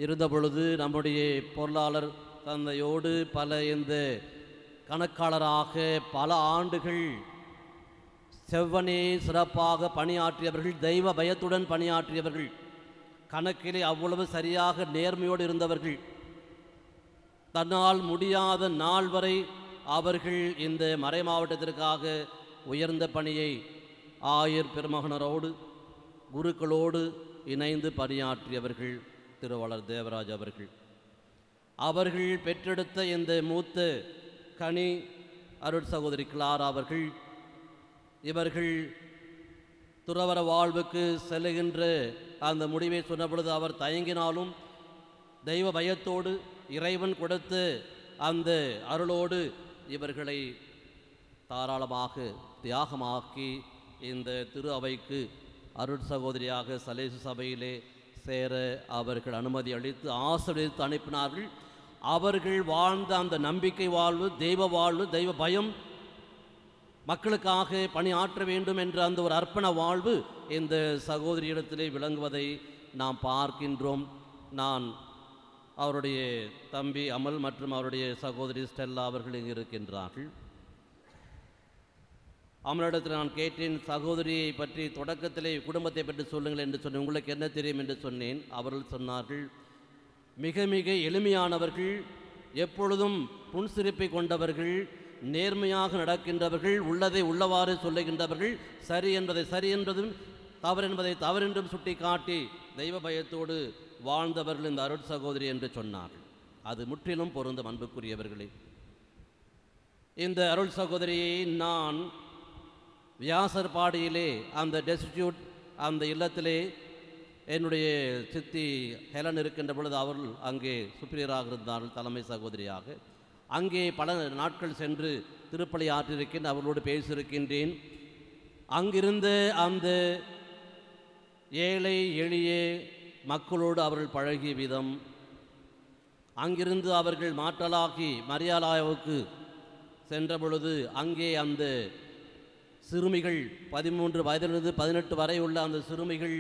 இருந்தபொழுது நம்முடைய பொருளாளர் தந்தையோடு பல இந்த கணக்காளராக பல ஆண்டுகள் செவ்வனே சிறப்பாக பணியாற்றியவர்கள், தெய்வ பயத்துடன் பணியாற்றியவர்கள், கணக்கிலே அவ்வளவு சரியாக நேர்மையோடு இருந்தவர்கள். தன்னால் முடியாத நாள் வரை அவர்கள் இந்த மறை மாவட்டத்திற்காக உயர்ந்த பணியை ஆயர் பெருமகனரோடு குருக்களோடு இணைந்து பணியாற்றியவர்கள் திருவாளர் தேவராஜ் அவர்கள். அவர்கள் பெற்றெடுத்த இந்த மூத்த கனி அருட்சகோதரி கிளாரா அவர்கள். இவர்கள் துறவற வாழ்வுக்கு செல்லுகின்ற அந்த முடிவை சொன்ன பொழுது அவர் தயங்கினாலும் தெய்வ பயத்தோடு இறைவன் கொடுத்த அந்த அருளோடு இவர்களை தாராளமாக தியாகமாக்கி இந்த திரு அவைக்கு அருட்சகோதரியாக சலேசு சபையிலே சேர அவர்கள் அனுமதி அளித்து ஆசீர்வதித்து அனுப்பினார்கள். அவர்கள் வாழ்ந்த அந்த நம்பிக்கை வாழ்வு, தெய்வ வாழ்வு, தெய்வ பயம், மக்களுக்காக பணியாற்ற வேண்டும் என்ற அந்த ஒரு அர்ப்பண வாழ்வு இந்த சகோதரியிடத்திலே விளங்குவதை நாம் பார்க்கின்றோம். நான் அவருடைய தம்பி அமல் மற்றும் அவருடைய சகோதரி ஸ்டெல்லா அவர்கள் இங்கு இருக்கின்றார்கள். அமலிடத்தில் நான் கேட்டேன், சகோதரியை பற்றி தொடக்கத்திலே குடும்பத்தை பற்றி சொல்லுங்கள் என்று சொன்னேன். உங்களுக்கு என்ன தெரியும் என்று சொன்னேன். அவர்கள் சொன்னார்கள், மிக மிக எளிமையானவர்கள், எப்பொழுதும் புன்சிரிப்பை கொண்டவர்கள், நேர்மையாக நடக்கின்றவர்கள், உள்ளதை உள்ளவாறு சொல்லுகின்றவர்கள், சரி என்பதை சரி என்றதும் தவறு என்பதை தவறென்றும் சுட்டி காட்டி தெய்வ பயத்தோடு வாழ்ந்தவர்கள் இந்த அருட் சகோதரி என்று சொன்னார்கள். அது முற்றிலும் பொருந்தும் அன்புக்குரியவர்களே. இந்த அருள் சகோதரியை நான் வியாசர் பாடியிலே அந்த டெஸ்டியூட் அந்த இல்லத்திலே என்னுடைய சித்தி ஹெலன் இருக்கின்ற பொழுது அவர்கள் அங்கே சுப்பீரியராக இருந்தார்கள், தலைமை சகோதரியாக. அங்கே பல நாட்கள் சென்று திருப்பலி ஆற்றிருக்கின்ற அவர்களோடு பேசியிருக்கின்றேன். அங்கிருந்து அந்த ஏழை எளிய மக்களோடு அவர்கள் பழகிய விதம், அங்கிருந்து அவர்கள் மாற்றலாகி மரியாலாவுக்கு சென்ற பொழுது அங்கே அந்த சிறுமிகள் 13 வயதிலிருந்து 18 வரை உள்ள அந்த சிறுமிகள்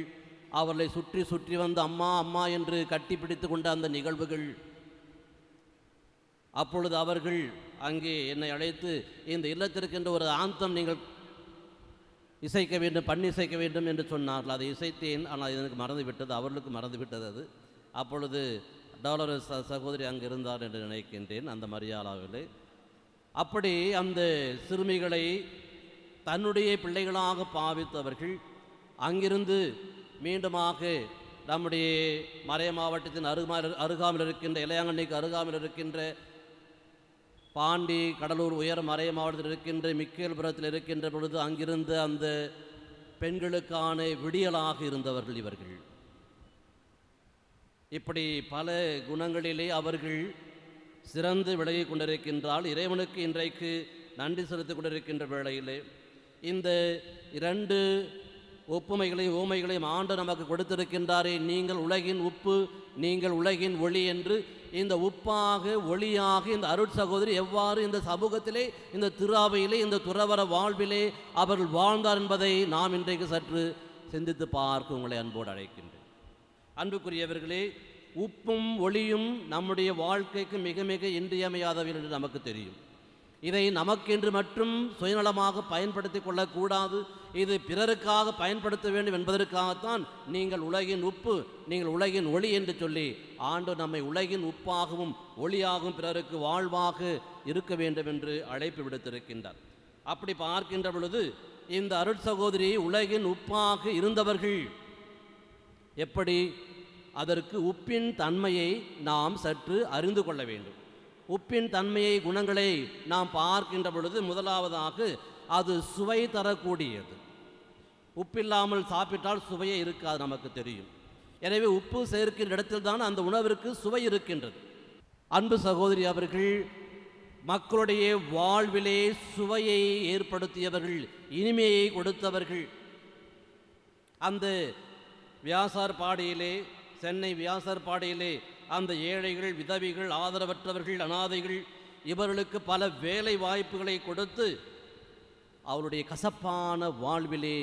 அவர்களை சுற்றி சுற்றி வந்து அம்மா அம்மா என்று கட்டிப்பிடித்து கொண்ட அந்த நிகழ்வுகள். அப்பொழுது அவர்கள் அங்கே என்னை அழைத்து, இந்த இல்லத்திற்கென்ற ஒரு ஆந்தம் நீங்கள் இசைக்க வேண்டும், பண்ணி இசைக்க வேண்டும் என்று சொன்னார்கள். அதை இசைத்தேன், ஆனால் எனக்கு மறந்துவிட்டது, அவர்களுக்கு மறந்துவிட்டது அது. அப்பொழுது டாலரஸ் சகோதரி அங்கே இருந்தார் என்று நினைக்கின்றேன் அந்த மரியாளாவில். அப்படி அந்த சிறுமிகளை தன்னுடைய பிள்ளைகளாக பாவித்தவர்கள் அங்கிருந்து மீண்டுமாக நம்முடைய மறை மாவட்டத்தின் அருகாமையில் இருக்கின்ற இளையாங்கண்ணிக்கு அருகாமையில் இருக்கின்ற பாண்டி கடலூர் உயர் மறை மாவட்டத்தில் இருக்கின்ற மிக்கேல்புரத்தில் இருக்கின்ற பொழுது அங்கிருந்த அந்த பெண்களுக்கான விடியலாக இருந்தவர்கள் இவர்கள். இப்படி பல குணங்களிலே அவர்கள் சிறந்து விலகி கொண்டிருக்கின்றால் இறைவனுக்கு இன்றைக்கு நன்றி செலுத்திக் கொண்டிருக்கின்ற வேளையிலே இந்த 2 ஒப்புமைகளையும் ஊமைகளையும் ஆண்டு நமக்கு கொடுத்திருக்கின்றாரே, நீங்கள் உலகின் உப்பு, நீங்கள் உலகின் ஒளி என்று. இந்த உப்பாக ஒளியாக இந்த அருட்சகோதரி எவ்வாறு இந்த சமூகத்திலே, இந்த திருஅவையிலே, இந்த துறவற வாழ்விலே அவர்கள் வாழ்ந்தார் என்பதை நாம் இன்றைக்கு சற்று சிந்தித்து பார்க்க உங்களை அன்போடு அழைக்கின்றேன். அன்புக்குரியவர்களே, உப்பும் ஒளியும் நம்முடைய வாழ்க்கைக்கு மிக மிக இன்றியமையாதவை என்று நமக்கு தெரியும். இதை நமக்கென்று மட்டும் சுயநலமாக பயன்படுத்தி கொள்ளக்கூடாது. இது பிறருக்காக பயன்படுத்த வேண்டும் என்பதற்காகத்தான் நீங்கள் உலகின் உப்பு, நீங்கள் உலகின் ஒளி என்று சொல்லி ஆண்டவர் நம்மை உலகின் உப்பாகவும் ஒளியாகவும் பிறருக்கு வாழ்வாக இருக்க வேண்டும் என்று அழைப்பு விடுத்திருக்கின்றார். அப்படி பார்க்கின்ற பொழுது இந்த அருட்சகோதரி உலகின் உப்பாக இருந்தவர்கள் எப்படி, அதற்கு உப்பின் தன்மையை நாம் சற்று அறிந்து கொள்ள வேண்டும். உப்பின் தன்மையை, குணங்களை நாம் பார்க்கின்ற பொழுது முதலாவதாக அது சுவை தரக்கூடியது. உப்பில்லாமல் சாப்பிட்டால் சுவையே இருக்காது, நமக்கு தெரியும். எனவே உப்பு சேர்க்கின்ற இடத்தில் தான் அந்த உணவிற்கு சுவை இருக்கின்றது. அன்பு சகோதரி அவர்கள் மக்களுடைய வாழ்விலே சுவையை ஏற்படுத்தியவர்கள், இனிமையை கொடுத்தவர்கள். அந்த வியாசார்பாடியிலே, சென்னை வியாசார்பாடியிலே அந்த ஏழைகள், விதவிகள், ஆதரவற்றவர்கள், அனாதைகள் இவர்களுக்கு பல வேலை வாய்ப்புகளை கொடுத்து அவருடைய கசப்பான வாழ்விலே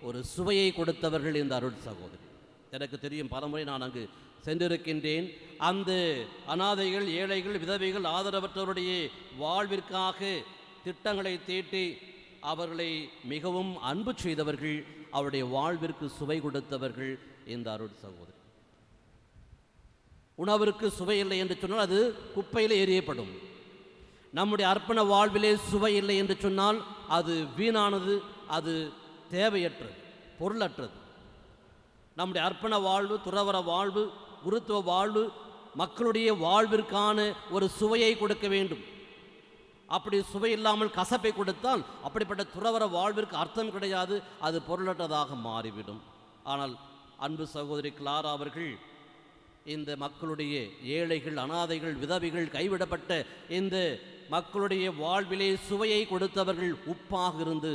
ஒரு சுவையை கொடுத்தவர்கள் இந்த அருள் சகோதரி. எனக்கு தெரியும், பலமுறை நான் அங்கு சென்றிருக்கின்றேன். அந்த அனாதைகள், ஏழைகள், விதவைகள், ஆதரவற்றவருடைய வாழ்விற்காக திட்டங்களை தீட்டி அவர்களை மிகவும் அன்பு செய்தவர்கள், அவருடைய வாழ்விற்கு சுவை கொடுத்தவர்கள் இந்த அருள் சகோதரி. உணவிற்கு சுவை இல்லை என்று சொன்னால் அது குப்பையில் எறியப்படும். நம்முடைய அர்ப்பண வாழ்விலே சுவை இல்லை என்று சொன்னால் அது வீணானது, அது தேவையற்றது, பொருளற்றது. நம்முடைய அர்ப்பண வாழ்வு, துறவற வாழ்வு, குருத்துவ வாழ்வு மக்களுடைய வாழ்விற்கான ஒரு சுவையை கொடுக்க வேண்டும். அப்படி சுவை இல்லாமல் கசப்பை கொடுத்தால் அப்படிப்பட்ட துறவற வாழ்விற்கு அர்த்தம் கிடையாது, அது பொருளற்றதாக மாறிவிடும். ஆனால் அன்பு சகோதரி கிளாரா அவர்கள் இந்த மக்களுடைய ஏழைகள், அனாதைகள், விதவிகள், கைவிடப்பட்ட இந்த மக்களுடைய வாழ்விலே சுவையை கொடுத்தவர்கள், உப்பாக இருந்து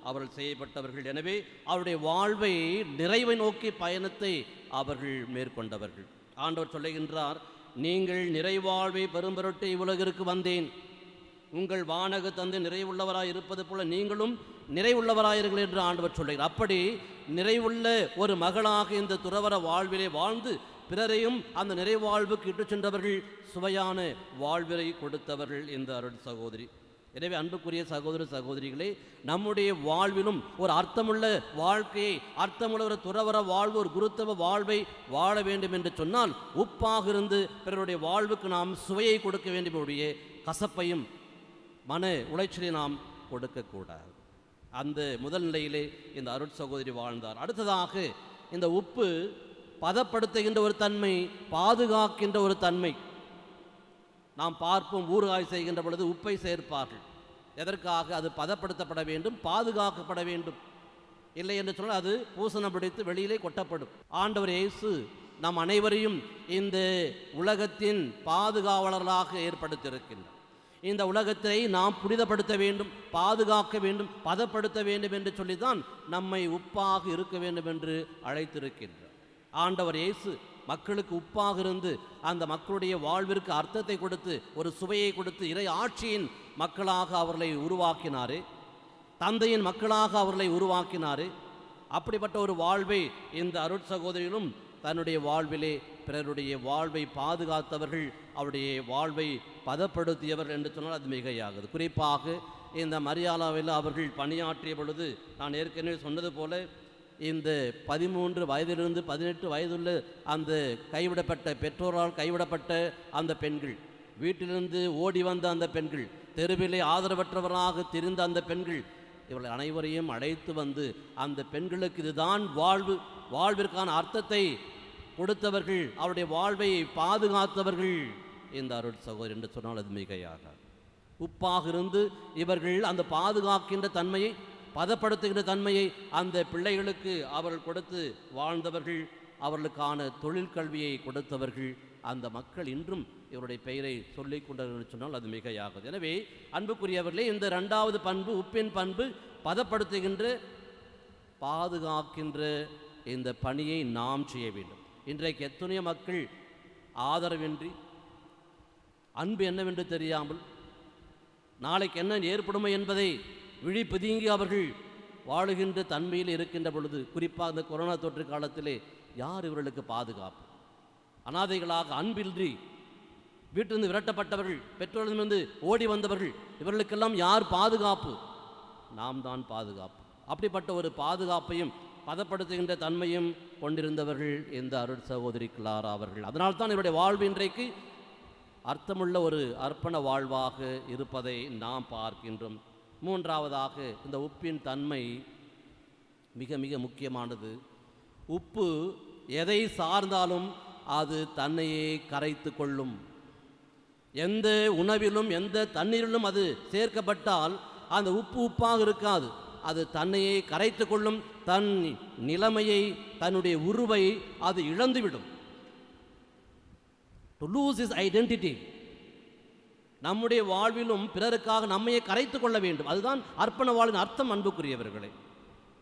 அவர்கள் செய்யப்பட்டவர்கள். எனவே அவருடைய வாழ்வை நிறைவை நோக்கி பயணத்தை அவர்கள் மேற்கொண்டவர்கள். ஆண்டவர் சொல்லுகின்றார், நீங்கள் நிறைவாழ்வை பெரும் பொருட்டு இவ்வுலகிற்கு வந்தேன். உங்கள் வானக தந்தை நிறைவுள்ளவராய் இருப்பது போல நீங்களும் நிறைவுள்ளவராயிருங்கள் என்று ஆண்டவர் சொல்லுகிறார். அப்படி நிறைவுள்ள ஒரு மகளாக இந்த துறவற வாழ்விலே வாழ்ந்து பிறரையும் அந்த நிறைவாழ்வுக்கு இட்டு சென்றவர்கள், சுவையான வாழ்விலை கொடுத்தவர்கள் இந்த அருள் சகோதரி. எனவே அன்புக்குரிய சகோதர சகோதரிகளே, நம்முடைய வாழ்விலும் ஒரு அர்த்தமுள்ள வாழ்க்கையை, அர்த்தமுள்ள ஒரு துறவற வாழ்வு, ஒரு குருத்துவ வாழ்வை வாழ வேண்டும் என்று சொன்னால் உப்பாக இருந்து பிறருடைய வாழ்வுக்கு நாம் சுவையை கொடுக்க வேண்டிய கசப்பையும் மன உளைச்சலை நாம் கொடுக்கக்கூடாது. அந்த முதல் நிலையிலே இந்த அருள் சகோதரி வாழ்ந்தார். அடுத்ததாக இந்த உப்பு பதப்படுத்துகின்ற ஒரு தன்மை, பாதுகாக்கின்ற ஒரு தன்மை நாம் பார்ப்போம். ஊறுகாய் செய்கின்ற பொழுது உப்பை சேர்ப்பார்கள். எதற்காக? அது பதப்படுத்தப்பட வேண்டும், பாதுகாக்கப்பட வேண்டும். இல்லை என்று சொன்னால் அது பூசணம் பிடித்து வெளியிலே கொட்டப்படும். ஆண்டவர் இயேசு நம் அனைவரையும் இந்த உலகத்தின் பாதுகாவலர்களாக ஏற்படுத்தியிருக்கின்றார். இந்த உலகத்தை நாம் புனிதப்படுத்த வேண்டும், பாதுகாக்க வேண்டும், பதப்படுத்த வேண்டும் என்று சொல்லித்தான் நம்மை உப்பாக இருக்க வேண்டும் என்று அழைத்திருக்கின்றார். ஆண்டவர் இயேசு மக்களுக்கு உப்பாக இருந்து அந்த மக்களுடைய வாழ்விற்கு அர்த்தத்தை கொடுத்து ஒரு சுவையை கொடுத்து இறை ஆட்சியின் மக்களாக அவர்களை உருவாக்கினார், தந்தையின் மக்களாக அவர்களை உருவாக்கினார். அப்படிப்பட்ட ஒரு வாழ்வை இந்த அருட்சகோதரிகளும் தன்னுடைய வாழ்விலே பிறருடைய வாழ்வை பாதுகாத்தவர்கள், அவருடைய வாழ்வை பதப்படுத்தியவர்கள் என்று சொன்னால் அது மிகையாகுது. குறிப்பாக இந்த மரியாளாவில் அவர்கள் பணியாற்றிய பொழுது நான் ஏற்கனவே சொன்னது போல இந்த 13 வயதிலிருந்து 18 வயதுள்ள அந்த கைவிடப்பட்ட பெற்றோரால் கைவிடப்பட்ட அந்த பெண்கள், வீட்டிலிருந்து ஓடி வந்த அந்த பெண்கள், தெருவிலே ஆதரவற்றவராக திரிந்த அந்த பெண்கள், இவர்கள் அனைவரையும் அழைத்து வந்து அந்த பெண்களுக்கு இதுதான் வாழ்வு, வாழ்விற்கான அர்த்தத்தை கொடுத்தவர்கள், அவருடைய வாழ்வை பாதுகாத்தவர்கள் இந்த அருட் சகோதரி என்று சொன்னால் அது மிகையாக. உப்பாக இருந்து இவர்கள் அந்த பாதுகாக்கின்ற தன்மையை, பதப்படுத்துகின்ற தன்மையை அந்த பிள்ளைகளுக்கு அவர்கள் கொடுத்து வாழ்ந்தவர்கள், அவர்களுக்கான தொழில் கல்வியை கொடுத்தவர்கள். அந்த மக்கள் இன்றும் இவருடைய பெயரை சொல்லிக் கொண்டார்கள் சொன்னால் அது மிகையாகும். எனவே அன்புக்குரியவர்களே, இந்த 2வது பண்பு, உப்பின் பண்பு, பதப்படுத்துகின்ற பாதுகாக்கின்ற இந்த பணியை நாம் செய்ய வேண்டும். இன்றைக்கு எத்தனையோ மக்கள் ஆதரவின்றி, அன்பு என்னவென்று தெரியாமல், நாளைக்கு என்ன ஏற்படுமோ என்பதை விழிப்புதுங்கி அவர்கள் வாழுகின்ற தன்மையில் இருக்கின்ற பொழுது, குறிப்பாக இந்த கொரோனா தொற்று காலத்திலே யார் இவர்களுக்கு பாதுகாப்பு? அனாதைகளாக, அன்பின்றி வீட்டிலிருந்து விரட்டப்பட்டவர்கள், பெற்றோரிடமிருந்து ஓடி வந்தவர்கள், இவர்களுக்கெல்லாம் யார் பாதுகாப்பு? நாம் தான் பாதுகாப்பு. அப்படிப்பட்ட ஒரு பாதுகாப்பையும் பதப்படுத்துகின்ற தன்மையும் கொண்டிருந்தவர்கள் இந்த அருட் சகோதரி கிளாரா அவர்கள். அதனால்தான் இவருடைய வாழ்வு இன்றைக்கு அர்த்தமுள்ள ஒரு அர்ப்பண வாழ்வாக இருப்பதை நாம் பார்க்கின்றோம். 3வதாக, இந்த உப்பின் தன்மை மிக மிக முக்கியமானது. உப்பு எதை சார்ந்தாலும் அது தன்னையே கரைத்து கொள்ளும். எந்த உணவிலும் எந்த தண்ணீரிலும் அது சேர்க்கப்பட்டால் அந்த உப்பு உப்பாக இருக்காது, அது தன்னையே கரைத்து கொள்ளும். தன் நிலைமையை, தன்னுடைய உருவை அது இழந்துவிடும். To lose his identity. நம்முடைய வாழ்விலும் பிறருக்காக நம்மையே கரைத்து கொள்ள வேண்டும். அதுதான் அர்ப்பண வாழ்வின் அர்த்தம். அன்புக்குரியவர்களே,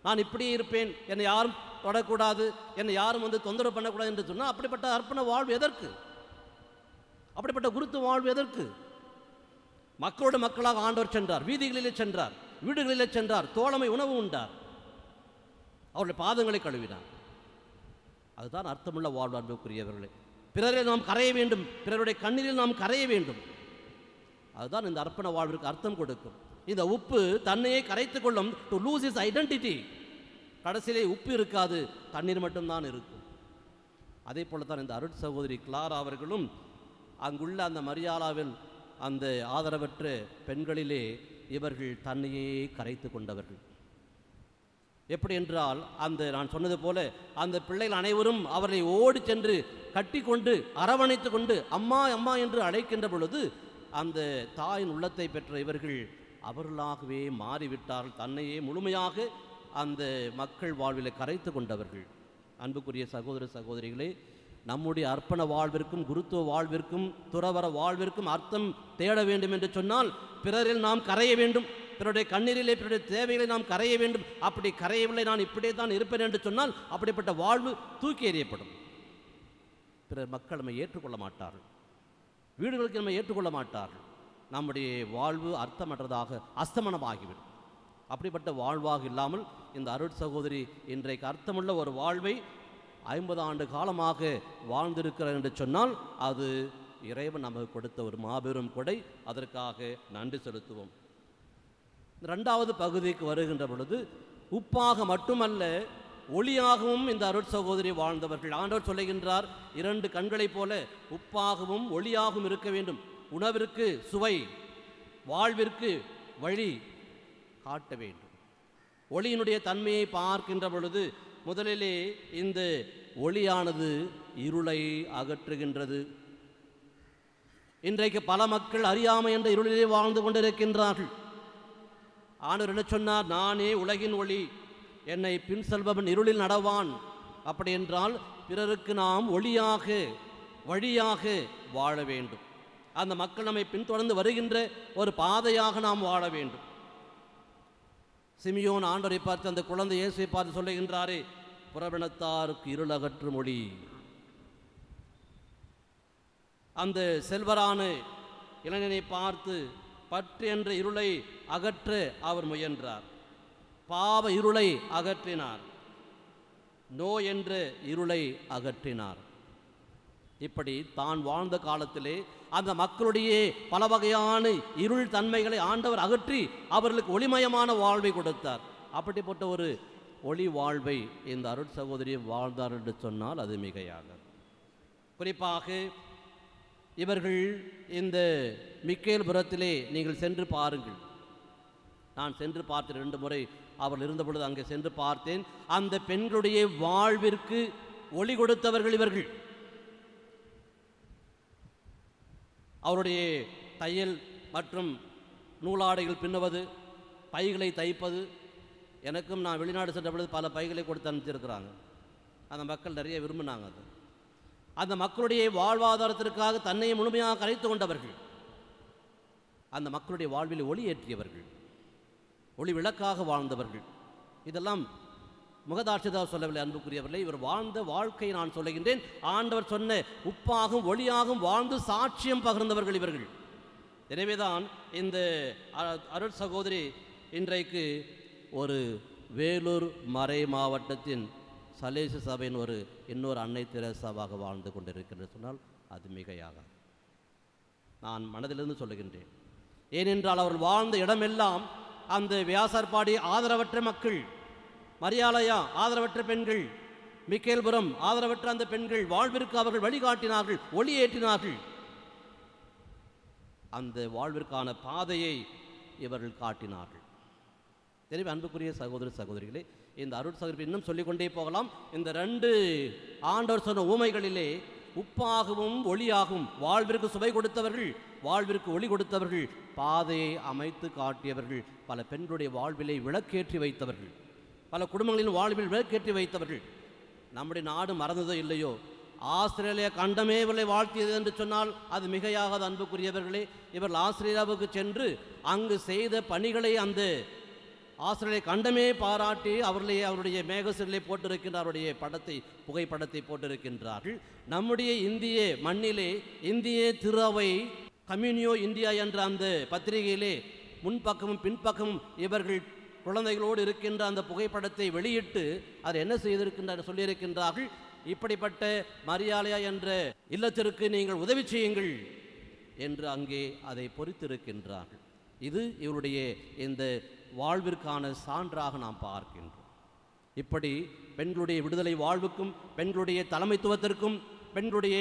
நான் இப்படியே இருப்பேன், என்னை யாரும் தொடக்கூடாது, என்னை யாரும் வந்து தொந்தரவு பண்ணக்கூடாது என்று சொன்னால் அப்படிப்பட்ட அர்ப்பண வாழ்வு எதற்கு? அப்படிப்பட்ட குருத்து வாழ்வு எதற்கு? மக்களோடு மக்களாக ஆண்டவர் சென்றார், வீதிகளிலே சென்றார், வீடுகளிலே சென்றார், தோழமை உணவு உண்டார், அவருடைய பாதங்களை கழுவினார். அதுதான் அர்த்தமுள்ள வாழ்வு. அன்புக்குரியவர்களே, பிறரில் நாம் கரைய வேண்டும், பிறருடைய கண்ணீரில் நாம் கரைய வேண்டும். அதுதான் இந்த அர்ப்பண வாழ்விற்கு அர்த்தம் கொடுக்கும். இந்த உப்பு தன்னையே கரைத்து கொள்ளும். To lose his identity. கடைசியிலே உப்பு இருக்காது, தண்ணீர் மட்டும்தான் இருக்கும். அதே போல தான் இந்த அருட் சகோதரி கிளாரா அவர்களும் அங்குள்ள அந்த மரியாளாவில் அந்த ஆதரவற்ற பெண்களிலே இவர்கள் தன்னையே கரைத்து கொண்டவர்கள். எப்படி என்றால், அந்த நான் சொன்னது போல அந்த பிள்ளைகள் அனைவரும் அவர்களை ஓடி சென்று கட்டி கொண்டு அரவணைத்து கொண்டு அம்மா அம்மா என்று அழைக்கின்ற பொழுது அந்த தாயின் உள்ளத்தை பெற்ற இவர்கள் அவர்களாகவே மாறிவிட்டார்கள். தன்னையே முழுமையாக அந்த மக்கள் வாழ்வில் கரைத்து கொண்டவர்கள். அன்புக்குரிய சகோதர சகோதரிகளே, நம்முடைய அர்ப்பண வாழ்விற்கும் குருத்துவ வாழ்விற்கும் துறவர வாழ்விற்கும் அர்த்தம் தேட வேண்டும் என்று சொன்னால் பிறரில் நாம் கரைய வேண்டும், பிறருடைய கண்ணீரிலே பிறருடைய தேவைகளை நாம் கரைய வேண்டும். அப்படி கரையவில்லை, நான் இப்படியே தான் இருப்பேன் என்று சொன்னால் அப்படிப்பட்ட வாழ்வு தூக்கி எறியப்படும். பிறர் மக்கள் நம்மை ஏற்றுக்கொள்ள மாட்டார்கள், வீடுகளுக்கு நம்மை ஏற்றுக்கொள்ள மாட்டார்கள். நம்முடைய வாழ்வு அர்த்தமற்றதாக அஸ்தமனமாகிவிடும். அப்படிப்பட்ட வாழ்வாக இல்லாமல் இந்த அருட் சகோதரி இன்றைக்கு அர்த்தமுள்ள ஒரு வாழ்வை 50 ஆண்டு காலமாக வாழ்ந்திருக்கிறார் என்று சொன்னால் அது இறைவன் நமக்கு கொடுத்த ஒரு மாபெரும் கொடை. அதற்காக நன்றி செலுத்துவோம். 2வது பகுதிக்கு வருகின்ற பொழுது, உப்பாக மட்டுமல்ல ஒளியாகவும் இந்த அருட் சகோதரி வாழ்ந்தவர்கள். ஆண்டவர் சொல்லுகின்றார், 2 கண்களைப் போல உப்பாகவும் ஒளியாகவும் இருக்க வேண்டும். உணவிற்கு சுவை, வாழ்விற்கு வழி காட்ட வேண்டும். ஒளியினுடைய தன்மையை பார்க்கின்ற பொழுது முதலிலே இந்த ஒளியானது இருளை அகற்றுகின்றது. இன்றைக்கு பல மக்கள் அறியாமை என்ற இருளிலே வாழ்ந்து கொண்டிருக்கின்றார்கள். ஆண்டவர் என்ன சொன்னார்? நானே உலகின் ஒளி, என்னை பின் செல்பவன் இருளில் நடவான். அப்படி என்றால் பிறருக்கு நாம் ஒளியாக வழியாக வாழ வேண்டும். அந்த மக்கள் நம்மை பின்தொடர்ந்து வருகின்ற ஒரு பாதையாக நாம் வாழ வேண்டும். சிமியோன் ஆண்டவரை பார்த்து, அந்த குழந்தை இயேசுவை பார்த்து சொல்லுகின்றாரே, புறவினத்தாருக்கு இருள் அகற்றும் ஒளி. அந்த செல்வரான இளைஞனை பார்த்து பற்று என்ற இருளை அகற்ற அவர் முயன்றார். பாவ இருளை அகற்றினார், நோய் என்ற இருளை அகற்றினார். இப்படி தான் வாழ்ந்த காலத்திலே அந்த மக்களுடைய பல வகையான இருள் தன்மைகளை ஆண்டவர் அகற்றி அவர்களுக்கு ஒளிமயமான வாழ்வை கொடுத்தார். அப்படிப்பட்ட ஒரு ஒளி வாழ்வை இந்த அருட்சகோதரி வாழ்ந்தார் என்று சொன்னால் அது மிகையாக. குறிப்பாக இவர்கள் இந்த மிக்கேல்புரத்திலே நீங்கள் சென்று பாருங்கள். நான் சென்று பார்த்தேன் 2 முறை அவர்கள் இருந்தபொழுது அங்கே சென்று பார்த்தேன். அந்த பெண்களுடைய வாழ்விற்கு ஒளி கொடுத்தவர்கள் இவர்கள். அவருடைய தையல் மற்றும் நூலாடைகள் பின்னுவது, பைகளை தைப்பது, எனக்கும் நான் வெளிநாடு சென்ற பொழுது பல பைகளை கொடுத்து அனுப்பிச்சிருக்கிறாங்க. அந்த மக்கள் நிறைய விரும்பினாங்க. அது அந்த மக்களுடைய வாழ்வாதாரத்திற்காக தன்னை முழுமையாக கரைத்து கொண்டவர்கள், அந்த மக்களுடைய வாழ்வில் ஒளி ஏற்றியவர்கள், ஒளி விளக்காக வாழ்ந்தவர்கள். இதெல்லாம் முகதாட்சிதாக சொல்லவில்லை அன்புக்குரியவர்களே, இவர் வாழ்ந்த வாழ்க்கை நான் சொல்லுகின்றேன். ஆண்டவர் சொன்ன உப்பாகும் ஒளியாகும் வாழ்ந்து சாட்சியம் பகிர்ந்தவர்கள் இவர்கள். எனவேதான் இந்த அருட் சகோதரி இன்றைக்கு ஒரு வேலூர் மறை மாவட்டத்தின் சலேச சபையின் இன்னொரு அன்னை தெரேசாவாக வாழ்ந்து கொண்டிருக்கின்றது சொன்னால் அது மிகையாக நான் மனதிலிருந்து சொல்லுகின்றேன். ஏனென்றால் அவர்கள் வாழ்ந்த இடமெல்லாம் அந்த வியாசர்பாடி ஆதரவற்ற மக்கள், மரியாலயா ஆதரவற்ற பெண்கள், மிக்கேல்புரம் ஆதரவற்ற அந்த பெண்கள் வாழ்விற்கு அவர்கள் வழிகாட்டினார்கள், ஒளி ஏற்றினார்கள். அந்த வாழ்விற்கான பாதையை இவர்கள் காட்டினார்கள். எனவே அன்புக்குரிய சகோதர சகோதரிகளே, இந்த அருட் சகோதரி இன்னும் சொல்லிக்கொண்டே போகலாம். இந்த 2 ஆண்டவர் சொன்ன ஊமைகளிலே உப்பாகவும் ஒளியாகவும் வாழ்விற்கு சுவை கொடுத்தவர்கள், வாழ்விற்கு ஒளி கொடுத்தவர்கள், பாதையை அமைத்து காட்டியவர்கள், பல பெண்களுடைய வாழ்விலை விளக்கேற்றி வைத்தவர்கள், பல குடும்பங்களின் வாழ்வில் விளக்கேற்றி வைத்தவர்கள். நம்முடைய நாடு மறந்ததோ இல்லையோ, ஆஸ்திரேலியா கண்டமே இவர்களை வாழ்த்தியது என்று சொன்னால் அது மிகையாகாத அன்புக்குரியவர்களே. இவர்கள் ஆஸ்திரேலியாவுக்கு சென்று அங்கு செய்த பணிகளை அந்த ஆஸ்திரேலியா கண்டமே பாராட்டி அவருடைய மேகசிலே போட்டிருக்கின்ற அவருடைய புகைப்படத்தை போட்டிருக்கின்றார்கள். நம்முடைய இந்திய மண்ணிலே இந்திய திருவை கம்யூனியோ இந்தியா என்ற அந்த பத்திரிகையிலே முன்பக்கமும் பின்பக்கமும் இவர்கள் குழந்தைகளோடு இருக்கின்ற அந்த புகைப்படத்தை வெளியிட்டு அதை என்ன செய்திருக்கின்ற சொல்லியிருக்கின்றார்கள், இப்படிப்பட்ட மரியாலயா என்ற இல்லத்திற்கு நீங்கள் உதவி செய்யுங்கள் என்று அங்கே அதை பொறித்திருக்கின்றார்கள். இது இவருடைய இந்த வாழ்விற்கான சான்றாக நாம் பார்க்கின்றோம். இப்படி பெண்களுடைய விடுதலை வாழ்வுக்கும், பெண்களுடைய தலைமைத்துவத்திற்கும், பெண்களுடைய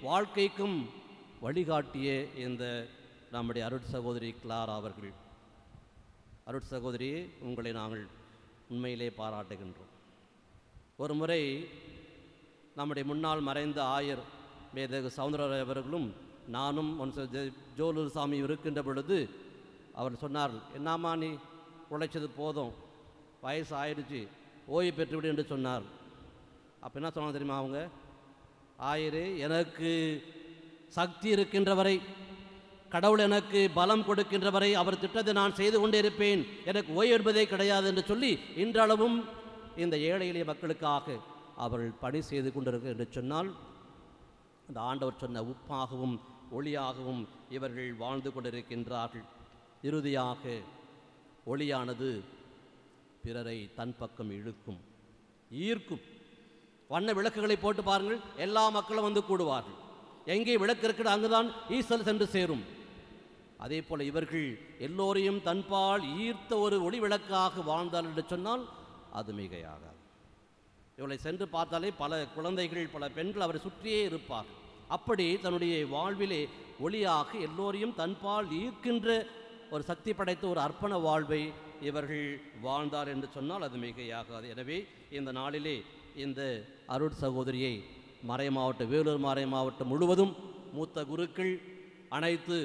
வாழ்க்கைக்கும் வழிகாட்டிய இந்த நம்முடைய அருட் சகோதரி கிளாரா அவர்கள். அருட் சகோதரியே, உங்களை நாங்கள் உண்மையிலே பாராட்டுகின்றோம். ஒரு முறை நம்முடைய முன்னாள் மறைந்த ஆயர் மேதகு சவுந்தரராய் அவர்களும் நானும் ஜோலூர் சாமி இருக்கின்ற பொழுது அவர் சொன்னார், என்னம்மா நீ உழைச்சது போதும், வயசு ஆயிடுச்சு, ஓய்வு பெற்றுவிடு என்று சொன்னார். அப்போ என்ன சொன்னாங்க தெரியுமா அவங்க? ஆயரே, எனக்கு சக்தி இருக்கின்றவரை, கடவுள் எனக்கு பலம் கொடுக்கின்றவரை அவர் திட்டத்தை நான் செய்து கொண்டே இருப்பேன், எனக்கு ஓய்வு என்பதே கிடையாது என்று சொல்லி இன்றளவும் இந்த ஏழை எளிய மக்களுக்காக அவர்கள் பணி செய்து கொண்டிருக்க என்று சொன்னால், அந்த ஆண்டவர் சொன்ன உப்பாகவும் ஒளியாகவும் இவர்கள் வாழ்ந்து கொண்டிருக்கின்றார்கள். இறுதியாக ஒளியானது பிறரை தன் பக்கம் இழுக்கும், ஈர்க்கும். வண்ண விளக்குகளை போட்டு பாருங்கள், எல்லா மக்களும் வந்து கூடுவார்கள். எங்கே விளக்கு இருக்கிற அங்குதான் ஈசல் சென்று சேரும். அதே போல் இவர்கள் எல்லோரையும் தன்பால் ஈர்த்த ஒரு ஒளி விளக்காக வாழ்ந்தார் என்று சொன்னால் அது மிகையாகாது. இவளை சென்று பார்த்தாலே பல குழந்தைகள், பல பெண்கள் அவரை சுற்றியே இருப்பார்கள். அப்படி தன்னுடைய வாழ்விலே ஒளியாக எல்லோரையும் தன்பால் ஈர்க்கின்ற ஒரு சக்தி படைத்த ஒரு அர்ப்பண வாழ்வை இவர்கள் வாழ்ந்தார் என்று சொன்னால் அது மிகையாகாது. எனவே இந்த நாளிலே இந்த அருட் சகோதரியை மறை மாவட்ட, வேலூர் மறை மாவட்டம் முழுவதும் மூத்த குருக்கள், அனைத்து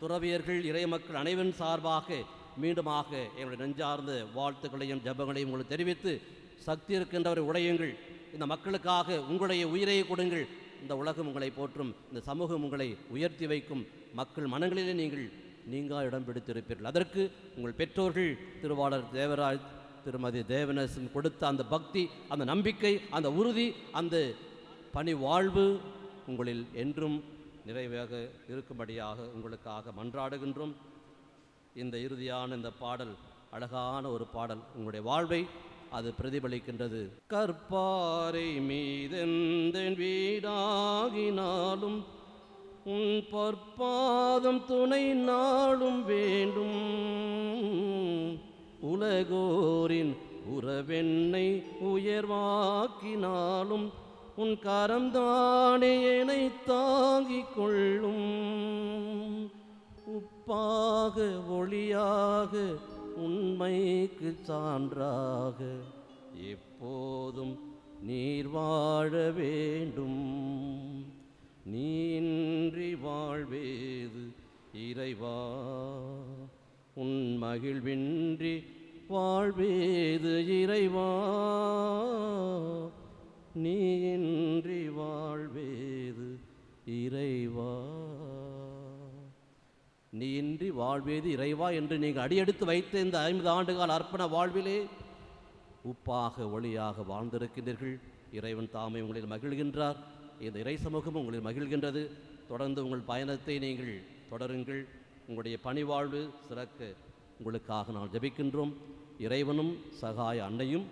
துறவியர்கள், இறைமக்கள் அனைவரின் சார்பாக மீண்டுமாக எங்களுடைய நெஞ்சார்ந்த வாழ்த்துக்களையும் ஜபங்களையும் உங்களுக்கு தெரிவித்து, சக்தி இருக்கின்றவரை உடையுங்கள், இந்த மக்களுக்காக உங்களுடைய உயிரை கொடுங்கள், இந்த உலகம் உங்களை போற்றும், இந்த சமூகம் உங்களை உயர்த்தி வைக்கும், மக்கள் மனங்களிலே நீங்கா இடம் பிடித்திருப்பீர்கள். அதற்கு உங்கள் பெற்றோர்கள் திருவாளர் தேவராஜ், திருமதி தேவனேசன் கொடுத்த அந்த பக்தி, அந்த நம்பிக்கை, அந்த உறுதி, அந்த பணி வாழ்வு உங்களில் என்றும் நிறைவாக இருக்கும்படியாக உங்களுக்காக மன்றாடுகின்றோம். இந்த இறுதியான இந்த பாடல் அழகான ஒரு பாடல், உங்களுடைய வாழ்வை அது பிரதிபலிக்கின்றது. கற்பாறை மீதெந்தன் வீடாகினாலும் உன் பொற்பாதம் துணை நாளும் வேண்டும், உலகோரின் உறவென்னை உயர்வாக்கினாலும் உன் கரம்தானே என்னை தாங்கிக் கொள்ளும். உப்பாக ஒளியாக உண்மைக்கு சான்றாக எப்போதும் நீர் வாழ வேண்டும். நீன்றி வாழ்வேது இறைவா, உன் மகிழ்வின்றி வாழ்வேது இறைவா, நீன்றி வாழ்வேது இறைவா. நீயின்றி வாழ்வேது இறைவா என்று நீங்கள் அடியெடுத்து வைத்த இந்த 50 ஆண்டுகால அர்ப்பண வாழ்விலே உப்பாக ஒளியாக வாழ்ந்திருக்கின்றீர்கள். இறைவன் தாமே உங்களில் மகிழ்கின்றார். இந்த இறை சமூகம் உங்களில் மகிழ்கின்றது. தொடர்ந்து உங்கள் பயணத்தை நீங்கள் தொடருங்கள். உங்களுடைய பணிவாழ்வு சிறக்க உங்களுக்காக நான் ஜெபிக்கின்றோம். இறைவனும் சகாய அன்னையும்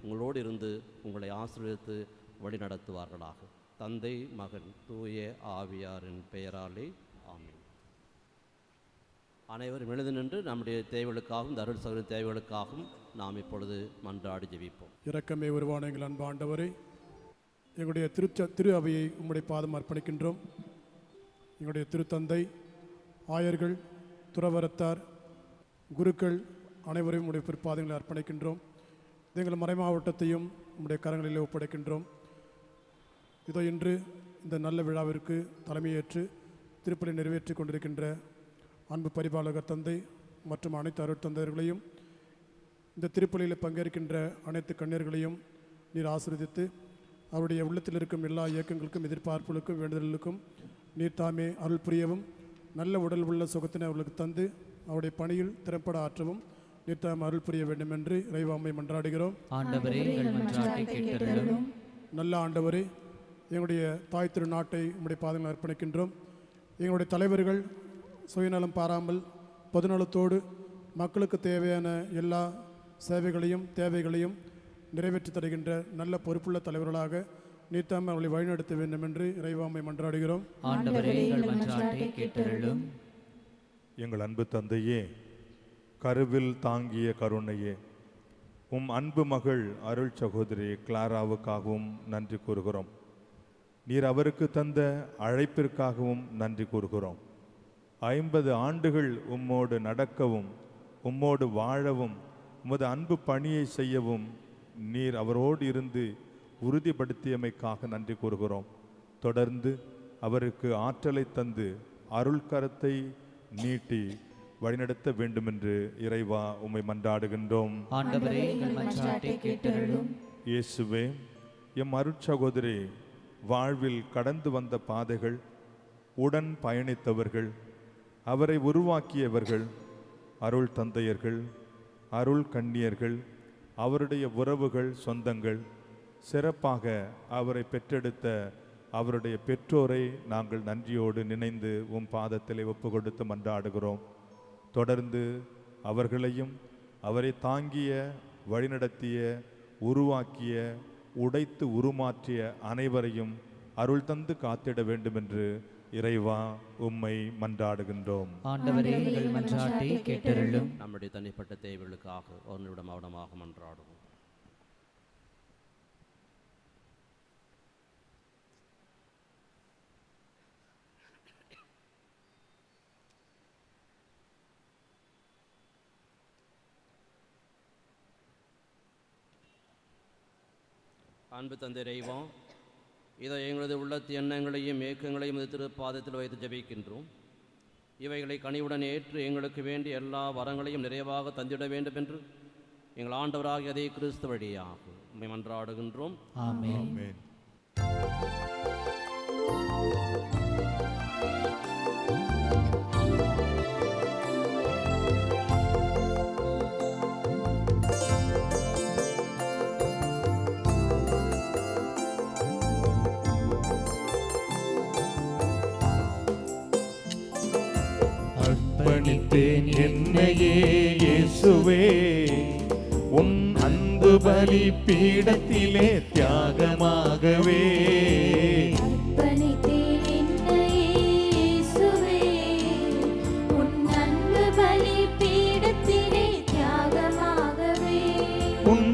உங்களோடு இருந்து உங்களை ஆசீர்வதித்து வழிநடத்துவார்களாக. தந்தை மகன் தூய ஆவியாரின் பெயராலே ஆமென். அனைவரும் எழுந்து நின்று நம்முடைய தேவைகளுக்காகவும் இந்த அருள் சகோதரின் தேவைகளுக்காகவும் நாம் இப்பொழுது மன்றாடி ஜெபிப்போம். இரக்கமே உருவான எங்கள் அன்பு ஆண்டவரே, எங்களுடைய திரு அவையை உம்முடைய பாதம் அர்ப்பணிக்கின்றோம். எங்களுடைய திருத்தந்தை, ஆயர்கள், துறவரத்தார், குருக்கள் அனைவரையும் உடைய பிற்பாதங்களை அர்ப்பணிக்கின்றோம். எங்கள் மறை மாவட்டத்தையும் உம்முடைய கரங்களிலே ஒப்படைக்கின்றோம். இதோ இன்று இந்த நல்ல விழாவிற்கு தலைமையேற்று திருப்பலி நிறைவேற்றி கொண்டிருக்கின்ற அன்பு பரிபாலகர் தந்தை மற்றும் அனைத்து அருட்தந்தையர்களையும், இந்த திருப்பலியில் பங்கேற்கின்ற அனைத்து கன்னியர்களையும் நீர் ஆசீர்வதித்து அவருடைய உள்ளத்தில் இருக்கும் எல்லா இயக்கங்களுக்கும் எதிர்பார்ப்புகளுக்கும் வேண்டுதலுக்கும் நீர் தாமே அருள் புரியவும், நல்ல உடல் உள்ள சுகத்தினை அவர்களுக்கு தந்து அவருடைய பணியில் திறம்பட ஆற்றவும் நீர் தாம் அருள் புரிய வேண்டும் என்று இறைவாமை மன்றாடுகிறோம். நல்ல ஆண்டவரே, எங்களுடைய தாய் திருநாட்டை உம்முடைய பாதங்கள் அர்ப்பணிக்கின்றோம். எங்களுடைய தலைவர்கள் சுயநலம் பாராமல் பொதுநலத்தோடு மக்களுக்கு தேவையான எல்லா சேவைகளையும் தேவைகளையும் நிறைவேற்றி தருகின்ற நல்ல பொறுப்புள்ள தலைவர்களாக நீத்தாம் அவர்களை வழிநடத்த வேண்டும் என்று இறைவாமை மன்றாடுகிறோம். எங்கள் அன்பு தந்தையே, கருவில் தாங்கிய கருணையே, உம் அன்பு மகள் அருள் சகோதரி கிளாராவுக்காகவும் நன்றி கூறுகிறோம். நீர் அவருக்கு தந்த அழைப்பிற்காகவும் நன்றி கூறுகிறோம். 50 ஆண்டுகள் உம்மோடு நடக்கவும் உம்மோடு வாழவும் உமது அன்பு பணியை செய்யவும் நீர் அவரோடு இருந்து உறுதிப்படுத்தியமைக்காக நன்றி கூறுகிறோம். தொடர்ந்து அவருக்கு ஆற்றலை தந்து அருள் கரத்தை நீட்டி வழிநடத்த வேண்டுமென்று இறைவா உம்மை மன்றாடுகின்றோம். இயேசுவே, எம் அருட்சகோதரி வாழ்வில் கடந்து வந்த பாதைகள், உடன் பயணித்தவர்கள், அவரை உருவாக்கியவர்கள், அருள் தந்தையர்கள், அருள் கன்னியர்கள், அவருடைய உறவுகள், சொந்தங்கள், சிறப்பாக அவரை பெற்றெடுத்த அவருடைய பெற்றோரை நாங்கள் நன்றியோடு நினைந்து உம் பாதத்திலே ஒப்பு கொடுத்து மன்றாடுகிறோம். தொடர்ந்து அவர்களையும் அவரை தாங்கிய, வழிநடத்திய, உருவாக்கிய, உடைத்து உருமாற்றிய அனைவரையும் அருள் தந்து காத்திட வேண்டும் என்று இறைவா உம்மை மன்றாடுகின்றோம். நம்முடைய தனிப்பட்ட தேவைகளுக்காக ஒரு நிமிடம் மௌனமாக மன்றாடுவோம். அன்பு தந்தை இறைவா, இதோ எங்களது உள்ளத்து எண்ணங்களையும் ஏக்கங்களையும் திருப்பாதத்தில் வைத்து ஜெபிக்கின்றோம். இவைகளை கனிவுடன் ஏற்று எங்களுக்கு வேண்டிய எல்லா வரங்களையும் நிறைவாக தந்திட வேண்டும் என்று எங்கள் ஆண்டவராகிய அதே கிறிஸ்து வழியாக உம்மை மன்றாடுகின்றோம். ஆமென். அர்ப்பணித்தேன் என்னையே இயேசுவே, உன் அன்பு பலி பீடத்திலே தியாகமாகவே. அர்ப்பணித்தேன் என்னையே இயேசுவே, உன் அன்பு பலி பீடத்திலே தியாகமாகவே. உன்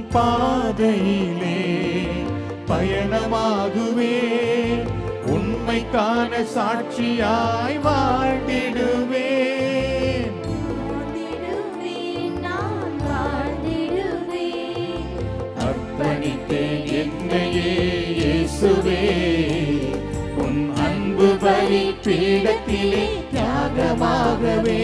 பாதையிலே பயணமாகுவேன். உண்மைக்கான சாட்சியாய் வாழ்ந்திடுவேன். வாழ்ந்திடுவேன், நான் வாழ்ந்திடுவேன். அர்ப்பணித்தேன் என்னையே இயேசுவே, உன் அன்பு பலி பீடத்திலே தியாகமாகவே.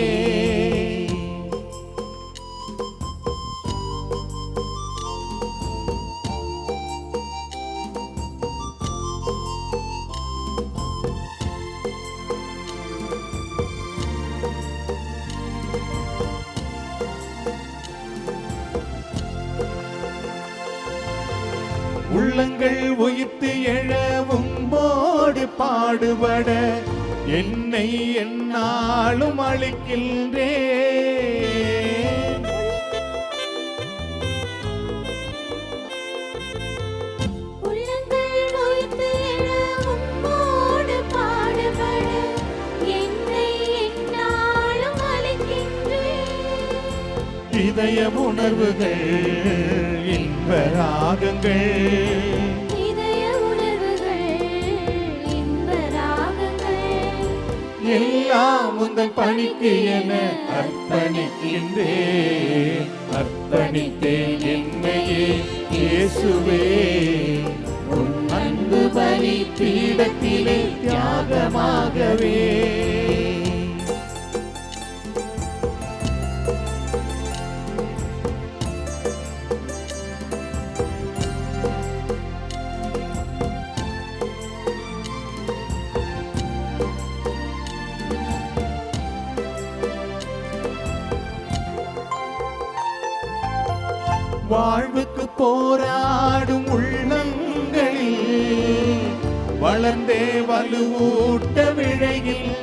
உள்ளங்கள் உயிர்த்து எழவும் போடு பாடுபட என்னை என்னாலும் அளிக்கின்றேன். உள்ளங்கள் உயிர்த்து எழவும் போடு பாடுபட என்னை எந்நாளும் அளிக்கின்றேன். இதய உணர்வுகள் இன்ப ராகங்கள், இதய உணர்வுகள் இன்ப ராகங்கள் எல்லாம் உந்தன் பணிக்கு என அர்ப்பணிக்கின்றேன். அர்ப்பணித்தேன் என்னையே இயேசுவே, உன் அன்பு பலி பீடத்திலே தியாகமாகவே. வாழ்வுக்கு போராடும் உள்ளங்களில் வளர்ந்தே வலுவூட்ட விழைகின்றேன்.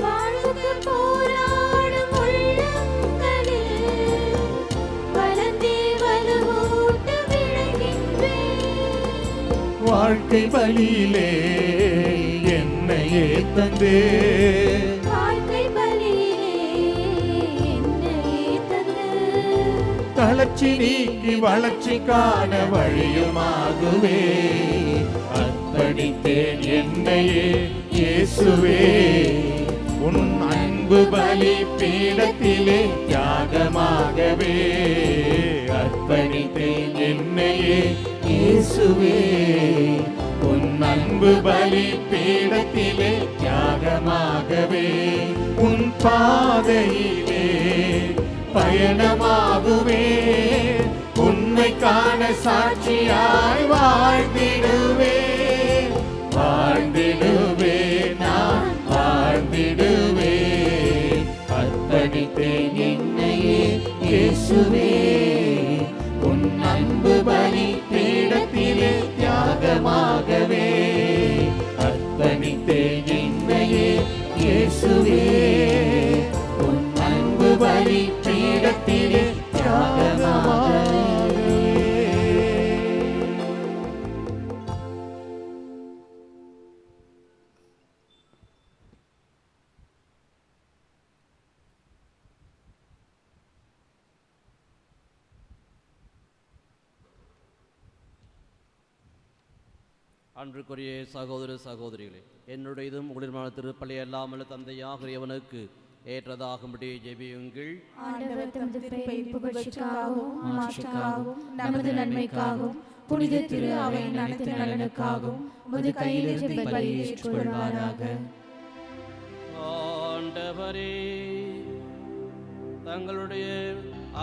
வாழ்வுக்கு போராடும் உள்ளங்களில் வளர்ந்தே வலுவூட்ட விழைகின்றேன். வாழ்க்கை பலியிலே என்னையே தந்தே, வாழ்க்கை பலியிலே என்னையே தந்து தளர்ச்சி நீக்கி வளர்ச்சி காண வழியுமாகுவே. அர்ப்பணித்தேன் என்னையே இயேசுவே, உன் அன்பு பலி பீடத்திலே தியாகமாகவே. அர்ப்பணித்தேன் என்னையே இயேசுவே, உன் அன்பு பலி பீடத்திலே தியாகமாகவே. உன் பாதையிலே பயணமாகுவே, உண்மைக்கான சாட்சியாய் வாழ்ந்திடுவே. வாழ்ந்திடுவே, நான் வாழ்ந்திடுவே. அர்ப்பணித்தேன் என்னையே இயேசுவே, உன் அன்பு பலி பீடத்திலே தியாகமாகவே. அர்ப்பணித்தேன் என்னையே இயேசுவே, உன் அன்பு பலி பீடத்திலே தியாகமாகவே. அன்றுக்குரிய சகோதர சகோதரிகளே, என்னுடையதும் உங்களிருமான திருப்பலி அல்லாமல் தந்தையாகியவனுக்கு ஏற்றதாகும்படி ஜெபியுங்கள். ஆண்டவர் தமது பெயரின் புகழ்ச்சிக்காகவும் மாட்சிக்காகவும் நமது நன்மைக்காகவும் புனித திரு அவையின் அனைத்து நலனுக்காகவும் உமது கையிலிருந்து பலியை ஏற்றுக்கொள்வாராக. ஆண்டவரே, தங்களுடைய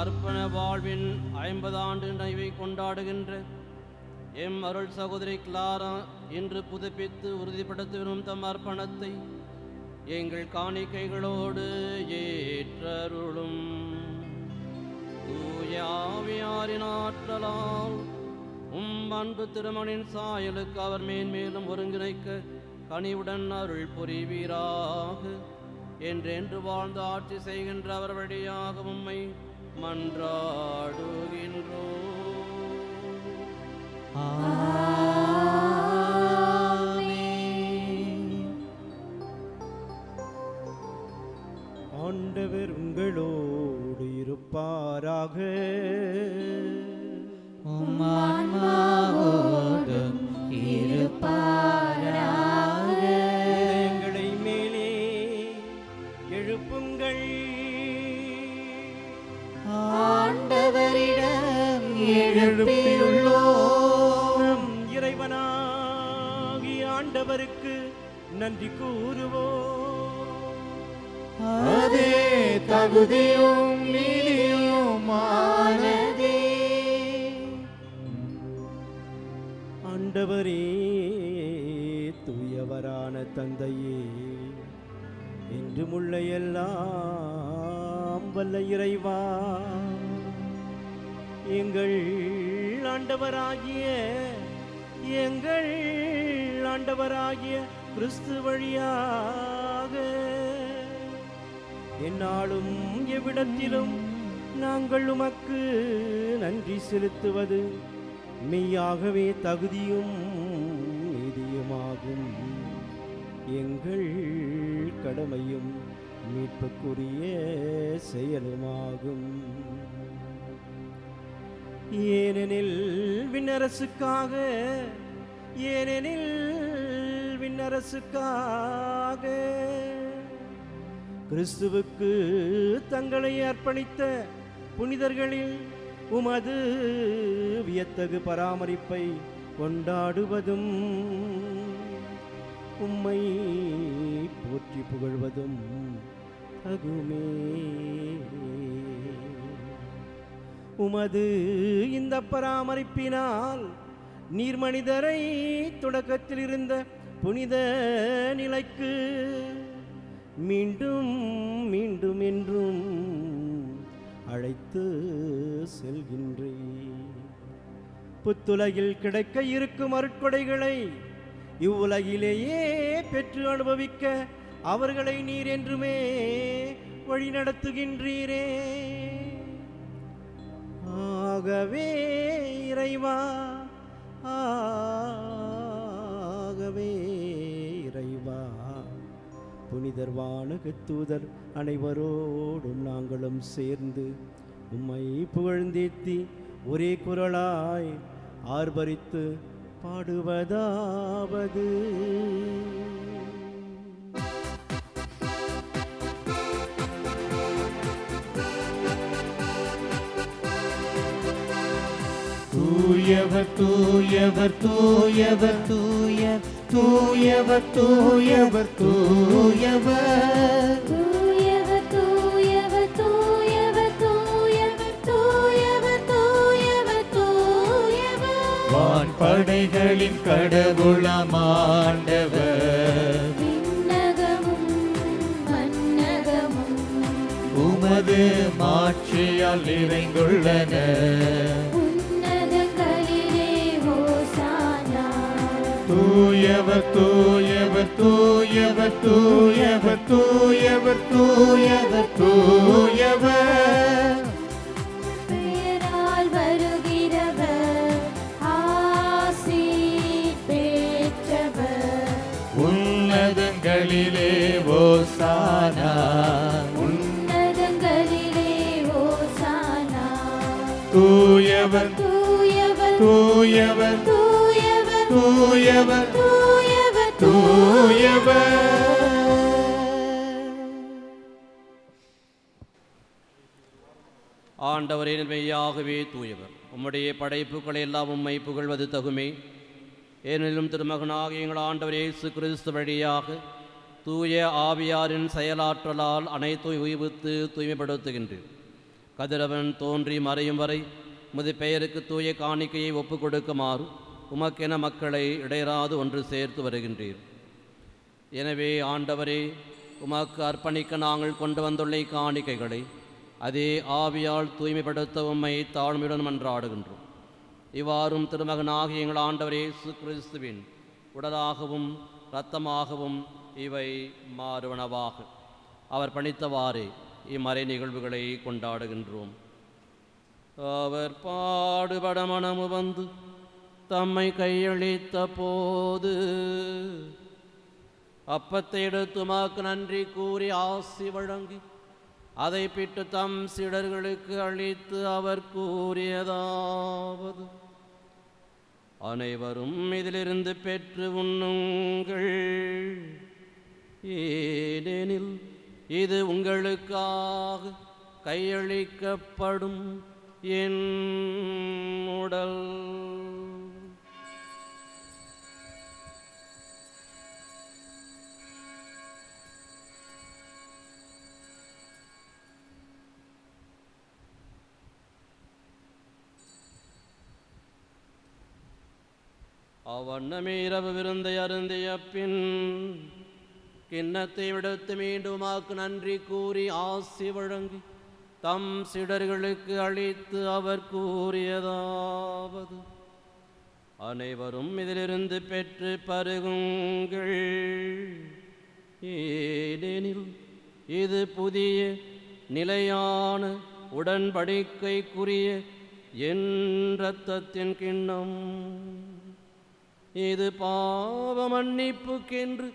அர்ப்பண வாழ்வின் 50 ஆண்டு நிறைவை கொண்டாடுகின்ற எம் அருள் சகோதரி கிளாரா இன்று புதுப்பித்து உறுதிப்படுத்த விரும்பும் தம் அர்ப்பணத்தை எங்கள் காணிக்கைகளோடு ஏற்றருளும். தூய ஆவியாரின் ஆற்றலால் அன்பு திருமணின் சாயலுக்கு அவர் மேன்மேலும் ஒருங்கிணைக்க கனிவுடன் அருள் புரிவீராக. என்றென்று வாழ்ந்து ஆட்சி செய்கின்ற அவர் வழியாக உம்மை மன்றாடுகின்றோம். உம்மான்மாவோடும் இருப்பாராக. எங்களை மேலே எழுப்புங்கள். ஆண்டவரிடம் எழுப்பியுள்ளோம். நம் இறைவனாகிய ஆண்டவருக்கு நன்றி கூறுவோம். அதே தகுதியும் நீதியுமானதே. ஆண்டவரே, தூயவரான தந்தையே, என்றுமுள்ள எல்லாம் வல்ல இறைவா, எங்கள் ஆண்டவராகிய கிறிஸ்து வழியாக எந்நாளும் எவ்விடத்திலும் நாங்கள் உமக்கு நன்றி செலுத்துவது மெய்யாகவே தகுதியும் நீதியுமாகும். எங்கள் கடமையும் மீட்புக்குரிய செயலுமாகும். ஏனெனில் விண்ணரசுக்காக கிறிஸ்துவுக்கு தங்களை அர்ப்பணித்த புனிதர்களில் உமது வியத்தகு பராமரிப்பை கொண்டாடுவதும் உம்மை போற்றி புகழ்வதும் தகுமே. உமது இந்த பராமரிப்பினால் நீர் மனிதரை தொடக்கத்தில் இருந்த புனித நிலைக்கு மீண்டும் மீண்டும் என்றும் அழைத்து செல்கின்றீர். புத்துலகில் கிடைக்க இருக்கும் அருட்கொடைகளை இவ்வுலகிலேயே பெற்று அனுபவிக்க அவர்களை நீர் என்றுமே வழி நடத்துகின்றீரே. ஆகவே இறைவா, புனிதர் வானக தூதர் அனைவரோடும் நாங்களும் சேர்ந்து உம்மை புகழ்ந்தேத்தி ஒரே குரலாய் ஆர்ப்பரித்து பாடுவதாவது: தூயவர் தூயவர் தூயவர் தூயவர் தூயவர் தூயவர் தூயவர் தூயவர் தூயவர் தூயவர் தூயவர் தூயவர் தூயவர் தூயவர் வான்படைகளின் கடவுளாம் ஆண்டவர், விண்ணகமும் மண்ணகமும் உமது மாட்சியால் நிறைந்துள்ளன. தூயவர் தூயவர் தூயவர் தூயவர் தூயவர் தூயவர் தூயவர் பெயரால் வருகிறவர், ஆசி பெற்றவர். உன்னதங்களிலே ஓசானா, உன்னதங்களிலே ஓசானா. தூயவர் தூயவர் தூயவர் தூயவர் தூயவர் தூயவர் தூயவர். ஆண்டவரே, மெய்யாகவே தூயவர். உம்முடைய படைப்புகளை எல்லாம் உம்மை புகழ்வது தகுமே. ஏனெனிலும் திருமகனாக எங்கள் ஆண்டவர் இயேசு கிறிஸ்து வழியாக தூய ஆவியாரின் செயலாற்றலால் அனைத்தும் உய்வித்து தூய்மைப்படுத்துகின்றேன். கதிரவன் தோன்றி மறையும் வரை உமது பெயருக்கு தூய காணிக்கையை ஒப்புக் கொடுக்குமாறு உமக்கென மக்களை இடையராது ஒன்று சேர்த்து வருகின்றீர். எனவே ஆண்டவரே, உமக்கு அர்ப்பணிக்க நாங்கள் கொண்டு வந்துள்ள காணிக்கைகளை அதே ஆவியால் தூய்மைப்படுத்த உம்மை தாழ்மையுடன் மன்றாடுகின்றோம். இவ்வாறும் திருமகனாகிய எங்கள் ஆண்டவர் இயேசு கிறிஸ்துவின் உடலாகவும் இரத்தமாகவும் இவை மாறுவனவாக அவர் பணித்தவாறே இம்மறை நிகழ்வுகளை கொண்டாடுகின்றோம். அவர் பாடுபட மனமு வந்து தம்மை கையளித்த போது அப்பத்தை எடுத்து உமக்கு நன்றி கூறி ஆசி வழங்கி அதை பிட்டு தம் சீடர்களுக்கு அளித்து அவர் கூறியதாவது: அனைவரும் இதிலிருந்து பெற்று உண்ணுங்கள், ஏனெனில் இது உங்களுக்காக கையளிக்கப்படும் என் உடல். அவ்வண்ணமே இரவு விருந்தை அருந்திய பின் கிண்ணத்தை விடுத்து மீண்டுமாக்கு நன்றி கூறி ஆசி வழங்கி தம் சீடர்களுக்கு அளித்து அவர் கூறியதாவது: அனைவரும் இதிலிருந்து பெற்று பருகுங்கள், ஏனெனில் இது புதிய நிலையான உடன்படிக்கைக்குரிய என் இரத்தத்தின் கிண்ணம். இது பாவ மன்னிப்புக்கென்று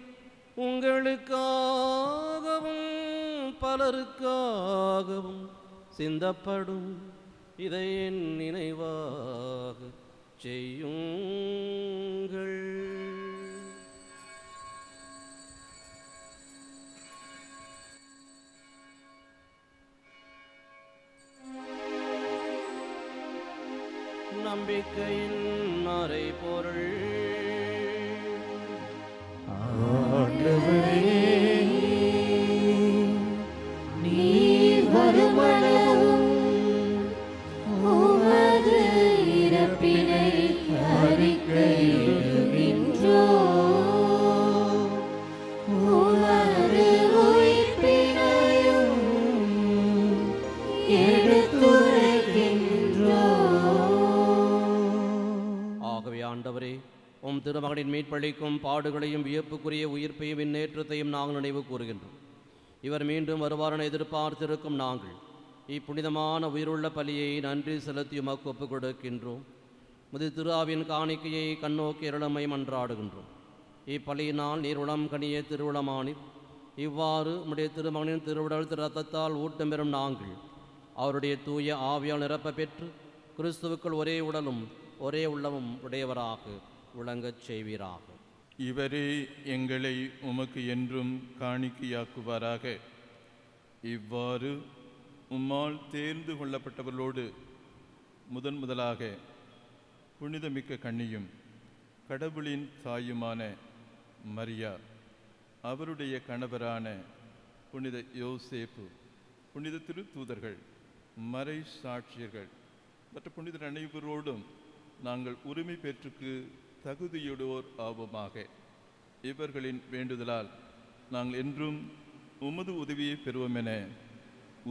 உங்களுக்காகவும் பலருக்காகவும் சிந்தப்படும். இதை என் நினைவாக செய்யுங்கள். நம்பிக்கையின் மறைபொருள். நீர் வருமளவும் உமது இறப்பினை அறிக்கையிடுகின்றோம், உமது உயிர்ப்பினையும் எடுத்துரைக்கின்றோம். ஆகவே ஆண்டவரே, உம் திருமகனின் மீட்பளிக்கும் பாடுகளையும் வியப்புக்குரிய உயிர்ப்பையும் இந்நேற்றத்தையும் நாங்கள் நினைவு கூறுகின்றோம். இவர் மீண்டும் வருவாரென எதிர்பார்த்திருக்கும் நாங்கள் இப்புனிதமான உயிருள்ள பலியை நன்றி செலுத்தி உமக்கு ஒப்புக் கொடுக்கின்றோம். முது திருஆவின் காணிக்கையை கண்ணோக்கி இருளமை மன்றாடுகின்றோம். இப்பலியினால் நீர் உளம் கனிய திருவுளமானீர். இவ்வாறு உம்முடைய திருமகனின் திருவுடல் திரு ரத்தத்தால் ஊட்டம் பெறும் நாங்கள் அவருடைய தூய ஆவியால் நிரப்ப பெற்று கிறிஸ்துவுக்குள் ஒரே உடலும் ஒரே உள்ளமும் உடையவராக விளங்கச் செய்வீராக. இவரே எங்களை உமக்கு என்றும் காணிக்கையாக்குவாராக. இவ்வாறு உம்மால் தேர்ந்து கொள்ளப்பட்டவர்களோடு முதலாக புனிதமிக்க கன்னியும் கடவுளின் தாயுமான மரியா, அவருடைய கணவரான புனித யோசேப்பு, புனித திருத்தூதர்கள், மறை சாட்சியர்கள் மற்றும் புனிதர் அனைவரோடும் நாங்கள் உரிமை பெற்றுக்கு தகுதியுடையோர் ஆவோமாக. இவர்களின் வேண்டுதலால் நாங்கள் என்றும் உமது உதவியை பெறுவோம் என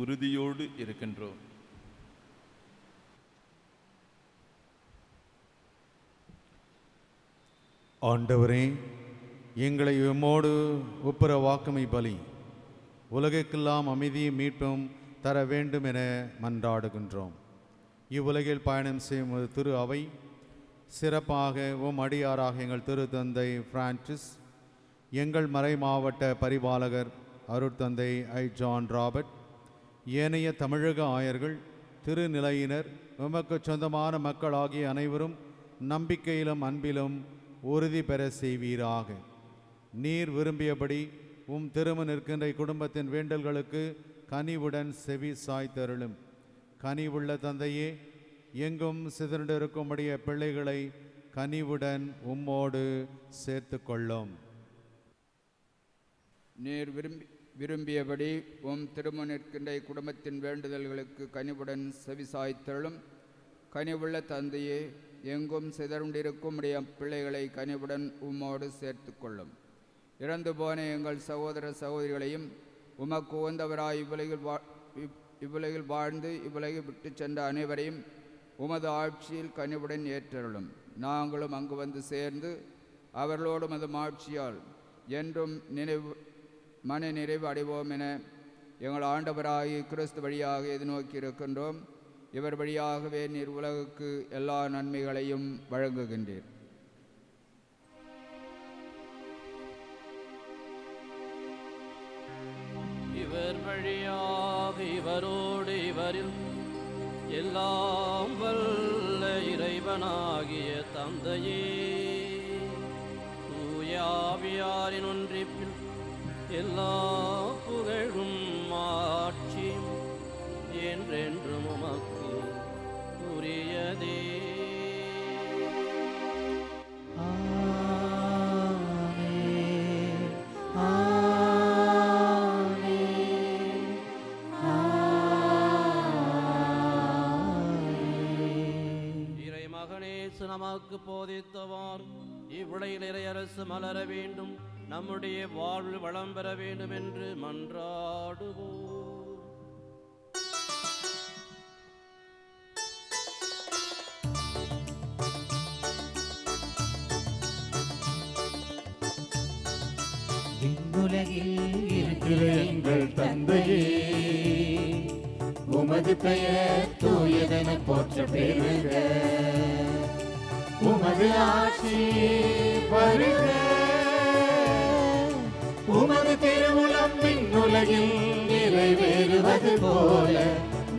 உறுதியோடு இருக்கின்றோம். ஆண்டவரே, எங்களை உம்மோடு ஒப்புரவாக்குமை பலி உலகிற்கெல்லாம் அமைதியை மீட்பும் தர வேண்டும் என மன்றாடுகின்றோம். இவ்வுலகில் பயணம் செய்யும் ஒரு திரு அவை, சிறப்பாக அடியாராக எங்கள் திருத்தந்தை பிரான்சிஸ், எங்கள் மறை மாவட்ட பரிபாலகர் அருட்தந்தை ஐ ஜான் ராபர்ட், ஏனைய தமிழக ஆயர்கள், திருநிலையினர், உமக்கு சொந்தமான மக்கள் ஆகிய அனைவரும் நம்பிக்கையிலும் அன்பிலும் உறுதி பெற செய்வீராக. நீர் விரும்பியபடி திருமண நிற்கின்ற குடும்பத்தின் வேண்டல்களுக்கு கனிவுடன் செவி சாய்த்தருளும். கனிவுள்ள தந்தையே, எங்கும் சிதறிருக்கும்படிய பிள்ளைகளை கனிவுடன் உம்மோடு சேர்த்து கொள்ளும். நீர் விரும்பியபடி திருமண நிற்கின்ற குடும்பத்தின் வேண்டுதல்களுக்கு கனிவுடன் செவிசாய்த்தருளும். கனிவுள்ள தந்தையே, எங்கும் சிதறுண்டிருக்கும் பிள்ளைகளை கனிவுடன் உம்மோடு சேர்த்து கொள்ளும். இறந்து போன எங்கள் சகோதர சகோதரிகளையும் உமக்கு உகந்தவராய் இவ்வுலகில் வாழ்ந்து இவ்வுலகை விட்டு சென்ற அனைவரையும் உமது ஆட்சியில் கனிவுடன் ஏற்றருளும். நாங்களும் அங்கு வந்து சேர்ந்து அவர்களோடு உமது ஆட்சியால் என்றும் மன நிறைவு அடைவோம் என எங்கள் ஆண்டவராகி கிறிஸ்து வழியாக எதிர்நோக்கி இருக்கின்றோம். இவர் வழியாகவே நீர் உலகுக்கு எல்லா நன்மைகளையும் வழங்குகின்றீர். இவர் வழியாக இவரோடு இவரில் எல்லாம் வல்ல இறைவனாகிய தந்தையே, தூயாவியாரின் ஒன்றிப்பில் எல்லா புகழும் ஆட்சியும் என்றென்றும் உமக்கு உரியதே. நமக்கு போதித்தவார் இவ்வுலகில் இறையரசு மலர வேண்டும், நம்முடைய வாழ்வு வளம் பெற வேண்டும் என்று மன்றாடுவோம். விண்ணுலகில் இருக்கிற எங்கள் தந்தையே, உமது பெயர் தூயதென போற்ற பெறுக. உமது ஆட்சி வருக. உமது திருவுளம் விண்ணுலகில் நிறைவேறுவது போல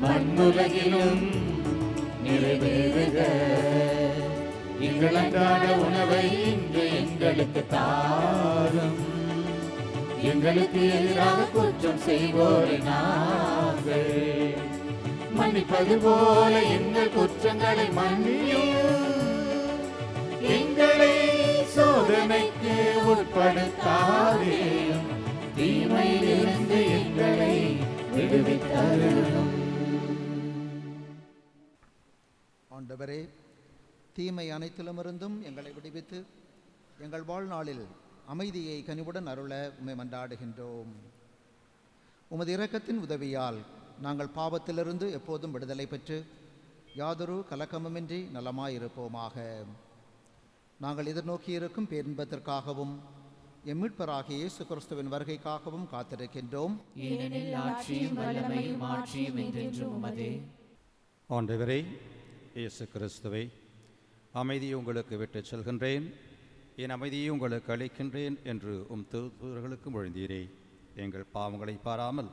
மண்ணுலகிலும் நிறைவேறுக. எங்கள் அன்றாட உணவை இன்று எங்களுக்கு தாரும். எங்களுக்கு எதிராக குற்றம் செய்வோரை நாங்கள் மன்னிப்பது போல எங்கள் குற்றங்களை மன்னியும். எங்களை சோதனைக்கு உட்படுத்தாதேயும், தீமையிலிருந்து எங்களை விடுவித்தருளும். ஆண்டவரே, தீமை அனைத்திலுமிருந்தும் எங்களை விடுவித்து எங்கள் வாழ்நாளில் அமைதியை கனிவுடன் அருள உம்மை மன்றாடுகின்றோம். உமது இரக்கத்தின் உதவியால் நாங்கள் பாவத்திலிருந்து எப்போதும் விடுதலை பெற்று யாதொரு கலக்கமுமின்றி நலமாயிருப்போமாக. நாங்கள் எதிர்நோக்கியிருக்கும் பேரின்பத்திற்காகவும் எம் மீட்பராகிய இயேசு கிறிஸ்துவின் வருகைக்காகவும் காத்திருக்கின்றோம். ஏனெனில் ஆட்சியும் வல்லமையும் மாட்சியும் என்றென்றும் உமதே. ஆண்டவரே இயேசு கிறிஸ்துவை, அமைதியை உங்களுக்கு விட்டுச் செல்கின்றேன், என் அமைதியை உங்களுக்கு அளிக்கின்றேன் என்று திருத்தூதர்களுக்கு மொழிந்தீரே. எங்கள் பாவங்களை பாராமல்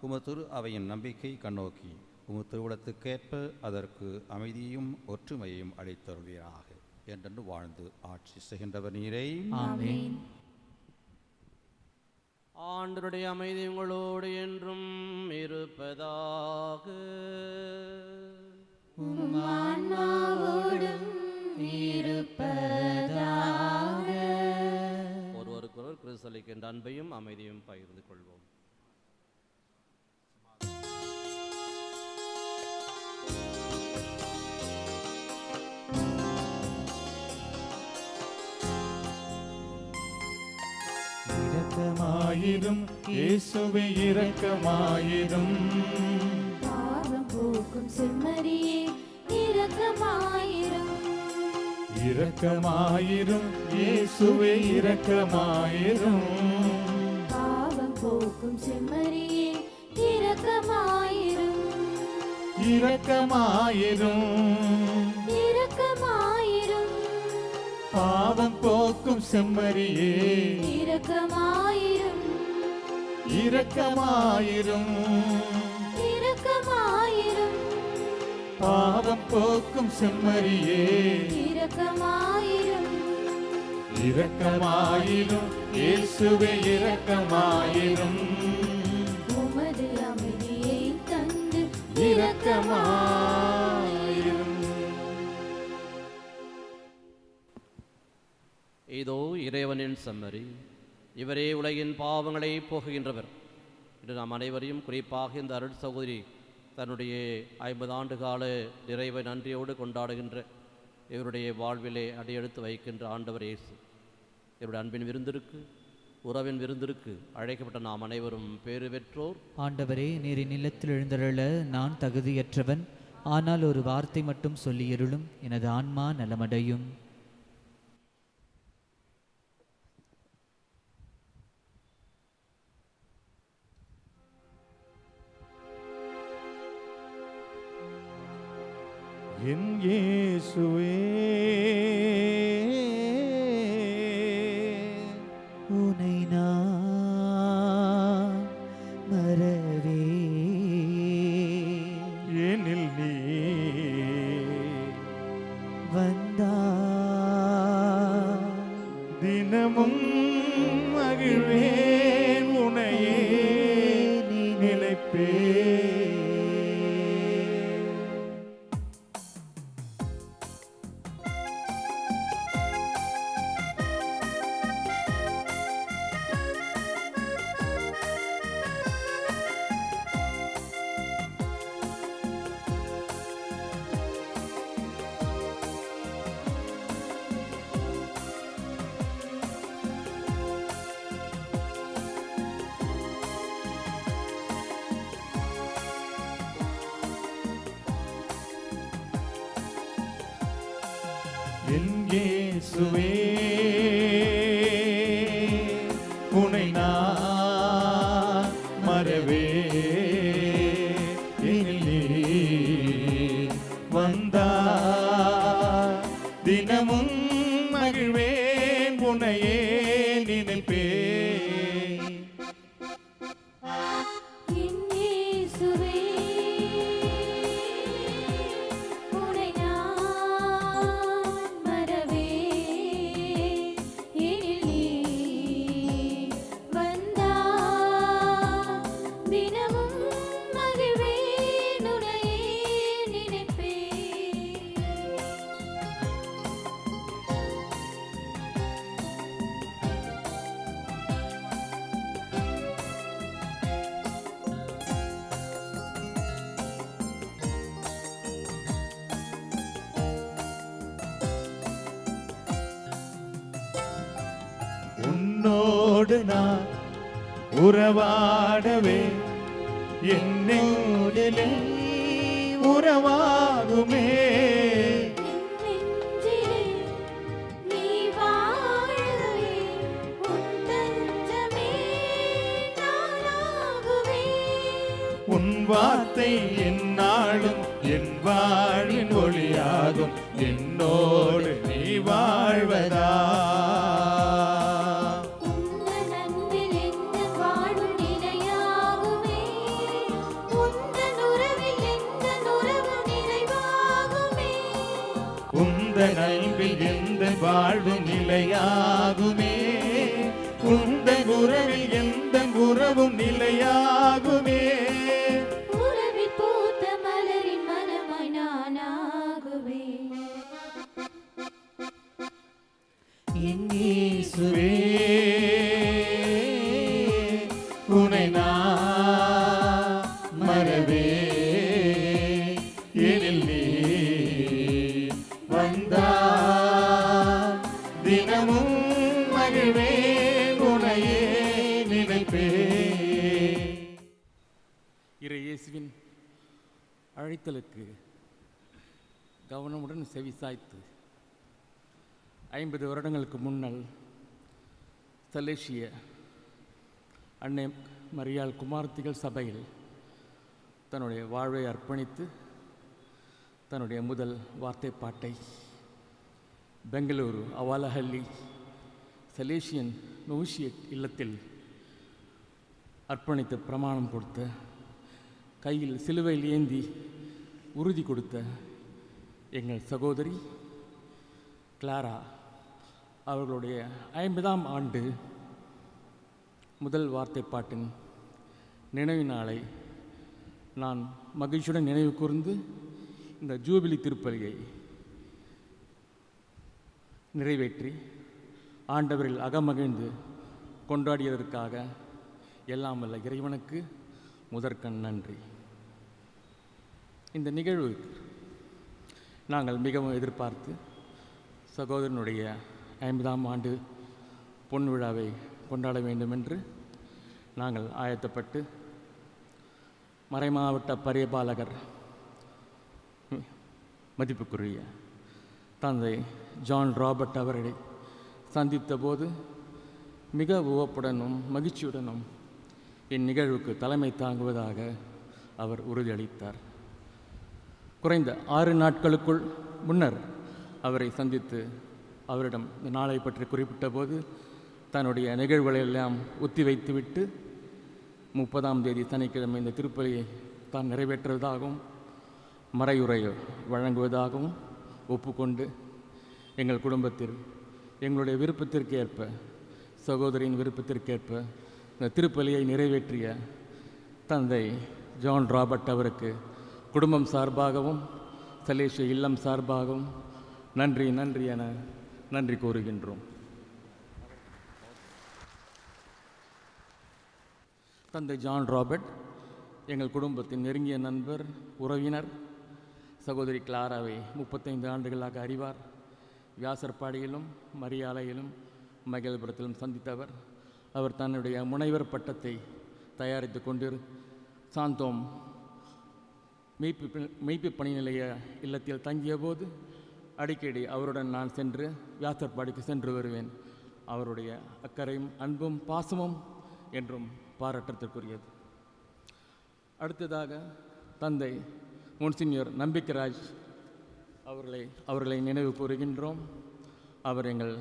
உமது திரு அவையின் நம்பிக்கை கண்ணோக்கி உமது திருவுளத்துக்கேற்ப அதற்கு அமைதியையும் ஒற்றுமையையும் அளித்தருள்வீராக. என்றென்று வாழ்ந்து ஆட்சி செய்கின்றவர் நீரே. ஆமென். ஆண்டவருடைய அமைதி உங்களோடு என்றும் இருப்பதாக. உம் ஆன்மாவோடும் இருப்பதாக. ஒருவருக்கொருவர் கிறிஸ்து அளிக்கின்ற அன்பையும் அமைதியும் பகிர்ந்து கொள்வோம். இரக்கமாயிரும் இயேசுவே, இரக்கமாயிரும். பாவம் போக்கும் செம்மறியே, இரக்கமாயிரும். இரக்கமாயிரும் இயேசுவே, இரக்கமாயிரும். பாவம் போக்கும் செம்மறியே, இரக்கமாயிரும். இரக்கமாயிரும். இரக்கமாயிரும். பாவம் போக்கும் செம்மறியே, இரக்கமாயிரும். இரக்கமாயிரும். இரக்கமாயிரும். பாவம் போக்கும் செம்மறியே, இரக்கமாயிரும். இரக்கமாயிரும் இயேசுவே, இரக்கமாயிரும். உமது அமைதியை தந்து இரக்கமாயிரும். இதோ இறைவனின் செம்மறி, இவரே உலகின் பாவங்களை போக்குகின்றவர். இன்று நாம் அனைவரையும், குறிப்பாக இந்த அருள் சகோதரி தன்னுடைய 50 ஆண்டு கால நிறைவை நன்றியோடு கொண்டாடுகின்ற இவருடைய வாழ்விலே அடியெடுத்து வைக்கின்ற ஆண்டவர் இயேசு, இவருடைய அன்பின் விருந்திற்கு, உறவின் விருந்திற்கு அழைக்கப்பட்ட நாம் அனைவரும் பேறு பெற்றோர். ஆண்டவரே, நீர் நிலத்தில் எழுந்தருள நான் தகுதியற்றவன், ஆனால் ஒரு வார்த்தை மட்டும் சொல்லியருளும், எனது ஆன்மா நலமடையும். என் இயேசுவே, உனை நான் மறவேனே. என் இயேசுவே உனை நான் மறவே வந்தார் தினமும் மகிழ்வேன் உனையே நினைப்பே உன்னோடு நான் உறவாடவே என்னோடிலே உறவாகுமே உன் வார்த்தை என்னாலும் என் வாழ்வின் ஒளியாகும் என்னோடு நீ வாழ்வதா உந்தன் அன்பில் எந்த வாழ்வு நிலையாகுமே உந்தன் உறவில் எந்த உறவும் நிலையாகுமே உறவில் பூத்த மலரின் மனமாய் நானாகுவே என் இயேசுவே உனை நான் மறவே எனில் நீ வந்தார் தினமும் மகிழ்வேன் உனையே நினைப்பே. இறை இயேசுவின் அழைத்தலுக்கு கவனமுடன் செவிசாய்த்து 50 வருடங்களுக்கு முன்னல் சலேசிய அன்னை மரியாள் குமாரத்திகள் சபையில் தன்னுடைய வாழ்வை அர்ப்பணித்து தன்னுடைய முதல் வார்த்தை பாட்டை பெங்களூரு அவாலஹள்ளி சலேசியன் நோஷிய இல்லத்தில் அர்ப்பணித்து பிரமாணம் கொடுத்த கையில் சிலுவையில் ஏந்தி உறுதி கொடுத்த எங்கள் சகோதரி கிளாரா அவர்களுடைய 50ஆம் ஆண்டு முதல் வார்த்தை பாட்டின் நினைவு நாளை நான் மகிழ்ச்சியுடன் நினைவு கூர்ந்து இந்த ஜூபிலி திருப்பலியை நிறைவேற்றி ஆண்டவரில் அகமகிழ்ந்து கொண்டாடியதற்காக எல்லாம் வல்ல இறைவனுக்கு முதற்கண் நன்றி. இந்த நிகழ்வு நாங்கள் மிகவும் எதிர்பார்த்து சகோதரனுடைய 50ஆம் ஆண்டு பொன் விழாவை கொண்டாட வேண்டும் என்று நாங்கள் ஆயத்தப்பட்டு மறைமாவட்ட பரிபாலகர் மதிப்புக்குரிய தந்தை ஜான் ராபர்ட் அவர்களை சந்தித்த போது மிக உவப்புடனும் மகிழ்ச்சியுடனும் இந்நிகழ்வுக்கு தலைமை தாங்குவதாக அவர் உறுதியளித்தார். குறைந்த 6 நாட்களுக்குள் முன்னர் அவரை சந்தித்து அவரிடம் இந்த நாளை பற்றி குறிப்பிட்ட போது தன்னுடைய நிகழ்வுகளெல்லாம் ஒத்தி வைத்துவிட்டு 30ஆம் தேதி சனிக்கிழமை இந்த திருப்பலியை தான் நிறைவேற்றுவதாகவும் மறையுரை வழங்குவதாகவும் ஒப்புக்கொண்டு எங்கள் குடும்பத்தில் எங்களுடைய விருப்பத்திற்கு ஏற்ப சகோதரியின் விருப்பத்திற்கேற்ப இந்த திருப்பலியை நிறைவேற்றிய தந்தை ஜான் ராபர்ட் அவருக்கு குடும்பம் சார்பாகவும் சலேசிய இல்லம் சார்பாகவும் நன்றி நன்றி என நன்றி கூறுகின்றோம். தந்தை ஜான் ராபர்ட் எங்கள் குடும்பத்தின் நெருங்கிய நண்பர், உறவினர். சகோதரி கிளாராவை 35 ஆண்டுகளாக அறிவார். வியாசர்பாடியிலும் மரியாலையிலும் மகிழ்புரத்திலும் சந்தித்தவர். அவர் தன்னுடைய முனைவர் பட்டத்தை தயாரித்து கொண்டு சாந்தோம் மெய்ப்பு பணி நிலைய இல்லத்தில் தங்கிய போது அடிக்கடி அவருடன் நான் சென்று வியாசர்பாடிக்கு சென்று வருவேன். அவருடைய அக்கறையும் அன்பும் பாசமும் என்றும் பாராட்டத்திற்குரியது. அடுத்ததாக தந்தை மோன்சினியர் நம்பிக்கராஜ் அவர்களை நினைவு கூறுகின்றோம். அவர் எங்கள்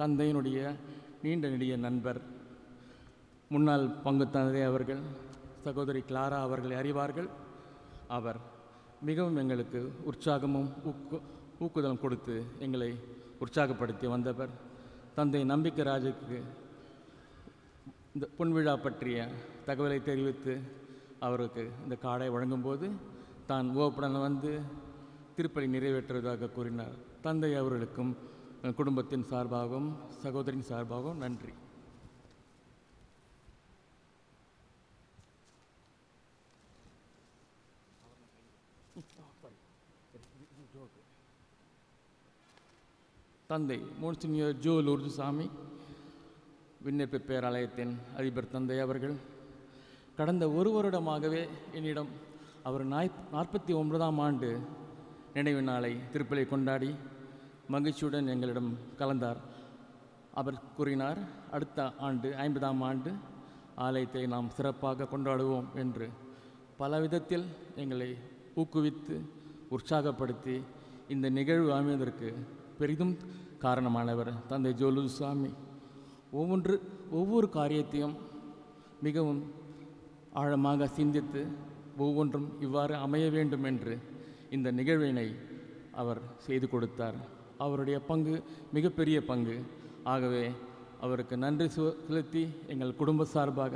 தந்தையினுடைய நீண்ட நெடிய நண்பர். முன்னாள் பங்கு தந்தை அவர்கள் சகோதரி கிளாரா அவர்களை அறிவார்கள். அவர் மிகவும் எங்களுக்கு உற்சாகமும் ஊக்குதலும் கொடுத்து எங்களை உற்சாகப்படுத்தி வந்தவர். தந்தை நம்பிக்கராஜுக்கு இந்த பொன்விழா பற்றிய தகவலை தெரிவித்து அவருக்கு இந்த கார்டை வழங்கும்போது தான் ஓப்புடன் வந்து திருப்பலி நிறைவேற்றுவதாக கூறினார். தந்தை அவர்களுக்கும் குடும்பத்தின் சார்பாகவும் சகோதரின் சார்பாகவும் நன்றி. தந்தை மோன்சினியர் ஜோ லூர்துசாமி விண்ணப்ப பேராலயத்தின் அதிபர் தந்தை அவர்கள் கடந்த ஒரு வருடமாகவே என்னிடம் அவர் 49ஆம் ஆண்டு நினைவு நாளை திருப்பலி கொண்டாடி மகிழ்ச்சியுடன் எங்களிடம் கலந்தார். அவர் கூறினார், அடுத்த ஆண்டு 50ஆம் ஆண்டு ஆலயத்தை நாம் சிறப்பாக கொண்டாடுவோம் என்று பல விதத்தில் எங்களை ஊக்குவித்து உற்சாகப்படுத்தி இந்த நிகழ்வு அமைவதற்கு பெரிதும் காரணமானவர் தந்தை ஜோலுசாமி. ஒவ்வொரு காரியத்தையும் மிகவும் ஆழமாக சிந்தித்து ஒவ்வொன்றும் இவ்வாறு அமைய வேண்டும் என்று இந்த நிகழ்வினை அவர் செய்து கொடுத்தார். அவருடைய பங்கு மிகப்பெரிய பங்கு. ஆகவே அவருக்கு நன்றி செலுத்தி எங்கள் குடும்ப சார்பாக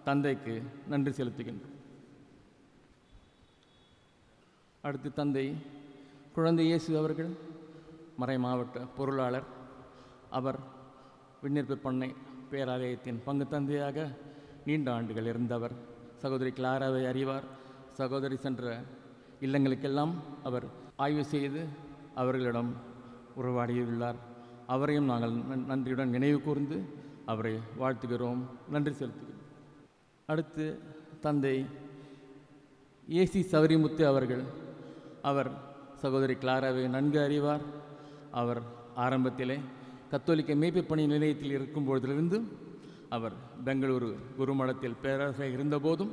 தந்தைக்கு நன்றி செலுத்துகின்றோம். அடுத்து தந்தை குழந்தை இயேசு அவர்கள் மறை மாவட்ட பொருளாளர். அவர் விண்ணப்ப பண்ணை பேராலயத்தின் பங்கு தந்தையாக நீண்ட ஆண்டுகள் இருந்தவர். சகோதரி கிளாராவை அறிவார். சகோதரி சென்ற இல்லங்களுக்கெல்லாம் அவர் ஆய்வு செய்து அவர்களிடம் உறவாடியுள்ளார். அவரையும் நாங்கள் நன்றியுடன் நினைவு கூர்ந்து அவரை வாழ்த்துகிறோம், நன்றி செலுத்துகிறோம். அடுத்து தந்தை ஏசி சவரிமுத்து அவர்கள். அவர் சகோதரி கிளாராவை நன்கு அறிவார். அவர் ஆரம்பத்திலே கத்தோலிக்க மேய்ப்பு பணி நிலையத்தில் இருக்கும் பொழுதிலிருந்து அவர் பெங்களூரு குருமடத்தில் பேராசிரியர் இருந்தபோதும்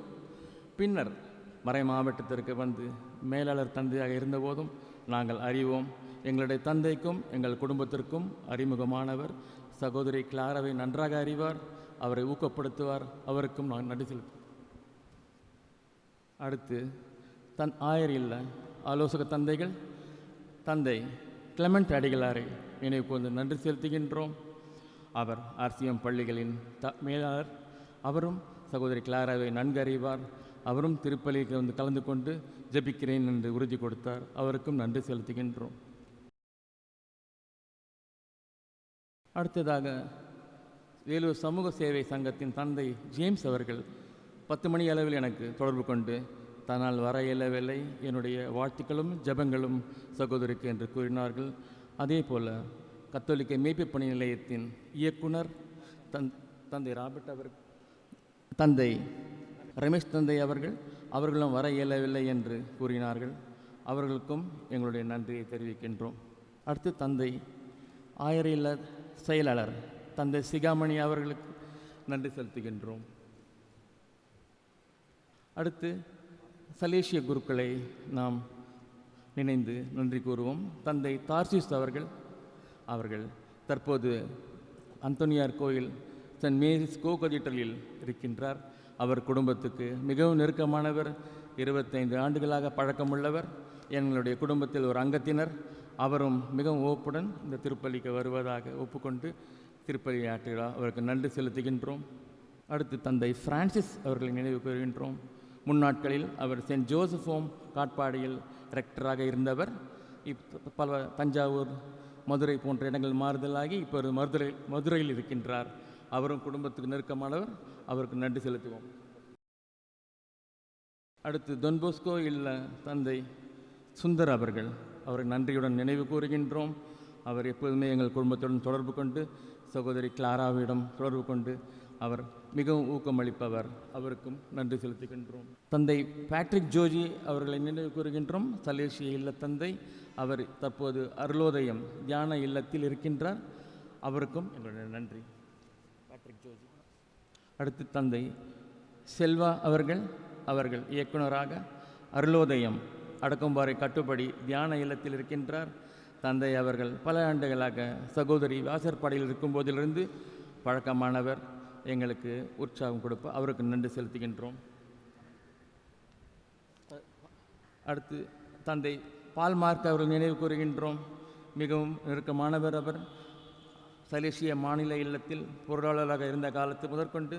பின்னர் மறை மாவட்டத்திற்கு வந்து மேலாளர் தந்தையாக இருந்தபோதும் நாங்கள் அறிவோம். எங்களுடைய தந்தைக்கும் எங்கள் குடும்பத்திற்கும் அறிமுகமானவர். சகோதரி கிளாராவை நன்றாக அறிவார், அவரை ஊக்கப்படுத்துவார். அவருக்கும் நான் நன்றி செலுத்துவோம். அடுத்து ஆயர் இல்ல ஆலோசக தந்தைகள். தந்தை கிளமெண்ட் அடிகளாரை நினைவு கூர்ந்து நன்றி செலுத்துகின்றோம். அவர் ஆர்சிஎம் பள்ளிகளின் மேலாளர். அவரும் சகோதரி கிளாராவை நன்கு அறிவார். அவரும் திருப்பலிக்கு வந்து கலந்து கொண்டு ஜெபிக்கிறேன் என்று உறுதி கொடுத்தார். அவருக்கும் நன்றி செலுத்துகின்றோம். அடுத்ததாக வேலூர் சமூக சேவை சங்கத்தின் தந்தை ஜேம்ஸ் அவர்கள் 10 மணி அளவில் எனக்கு தொடர்பு கொண்டு தன்னால் வர இயலவில்லை, என்னுடைய வாழ்த்துக்களும் ஜெபங்களும் சகோதரிக்கு என்று கூறினார்கள். அதே போல் கத்தோலிக்க மேய்ப்பு பணி நிலையத்தின் இயக்குனர் தந்தை ராபர்ட் அவர் தந்தை ரமேஷ் தந்தை அவர்களும் வர இயலவில்லை என்று கூறினார்கள். அவர்களுக்கும் எங்களுடைய நன்றியை தெரிவிக்கின்றோம். அடுத்து தந்தை ஆயர் இல்ல செயலாளர் தந்தை சிகாமணி அவர்களுக்கு நன்றி செலுத்துகின்றோம். அடுத்து சலேசிய குருக்களை நாம் நினைந்து நன்றி கூறுவோம். தந்தை தார்சிஸ் அவர்கள் தற்போது அந்தோனியார் கோயில் சென்ட் மேரிஸ் கதீட்ரலில் இருக்கின்றார். அவர் குடும்பத்துக்கு மிகவும் நெருக்கமானவர். 25 ஆண்டுகளாக பழக்கமுள்ளவர். எங்களுடைய குடும்பத்தில் ஒரு அங்கத்தினர். அவரும் மிகவும் ஓப்புடன் இந்த திருப்பலிக்கு வருவதாக ஒப்புக்கொண்டு திருப்பலி ஆற்றுகிறார். அவருக்கு நன்றி செலுத்துகின்றோம். அடுத்து தந்தை பிரான்சிஸ் அவர்களை நினைவு கூறுகின்றோம். முன்னாட்களில் அவர் சென்ட் ஜோசப் ஹோம் காட்பாடியில் ரெக்டராக இருந்தவர். பல தஞ்சாவூர், மதுரை போன்ற இடங்கள் மாறுதலாகி இப்போது மதுரையில் இருக்கின்றார். அவரும் குடும்பத்துக்கு நெருக்கமானவர். அவருக்கு நன்றி செலுத்துவோம். அடுத்து தொன்போஸ்கோ இல்ல தந்தை சுந்தர் அவரை நன்றியுடன் நினைவு கூறுகின்றோம். அவர் எப்போதுமே எங்கள் குடும்பத்துடன் தொடர்பு கொண்டு சகோதரி கிளாராவிடம் தொடர்பு கொண்டு அவர் மிகவும் ஊக்கமளிப்பவர். அவருக்கும் நன்றி செலுத்துகின்றோம். தந்தை பேட்ரிக் ஜோர்ஜி அவர்களை நினைவு கூறுகின்றோம். சலேசிய இல்ல தந்தை. அவர் தற்போது அருளோதயம் தியான இல்லத்தில் இருக்கின்றார். அவருக்கும் எங்களுடைய நன்றி. பேட்ரிக் ஜோர்ஜி. அடுத்து தந்தை செல்வா அவர்கள் இயக்குனராக அருளோதயம் அடக்கம்பாறை கட்டுப்படி தியான இல்லத்தில் இருக்கின்றார். தந்தை அவர்கள் பல ஆண்டுகளாக சகோதரி வாசற்படையில் இருக்கும் போதிலிருந்து பழக்கமானவர். எங்களுக்கு உற்சாகம் கொடுப்ப அவருக்கு நன்றி செலுத்துகின்றோம். அடுத்து தந்தை பால்மார்க் அவர்கள் நினைவு கூறுகின்றோம். மிகவும் நெருக்கமானவர். அவர் சலேசிய மாநில இல்லத்தில் பொருளாளராக இருந்த காலத்து முதற்கொண்டு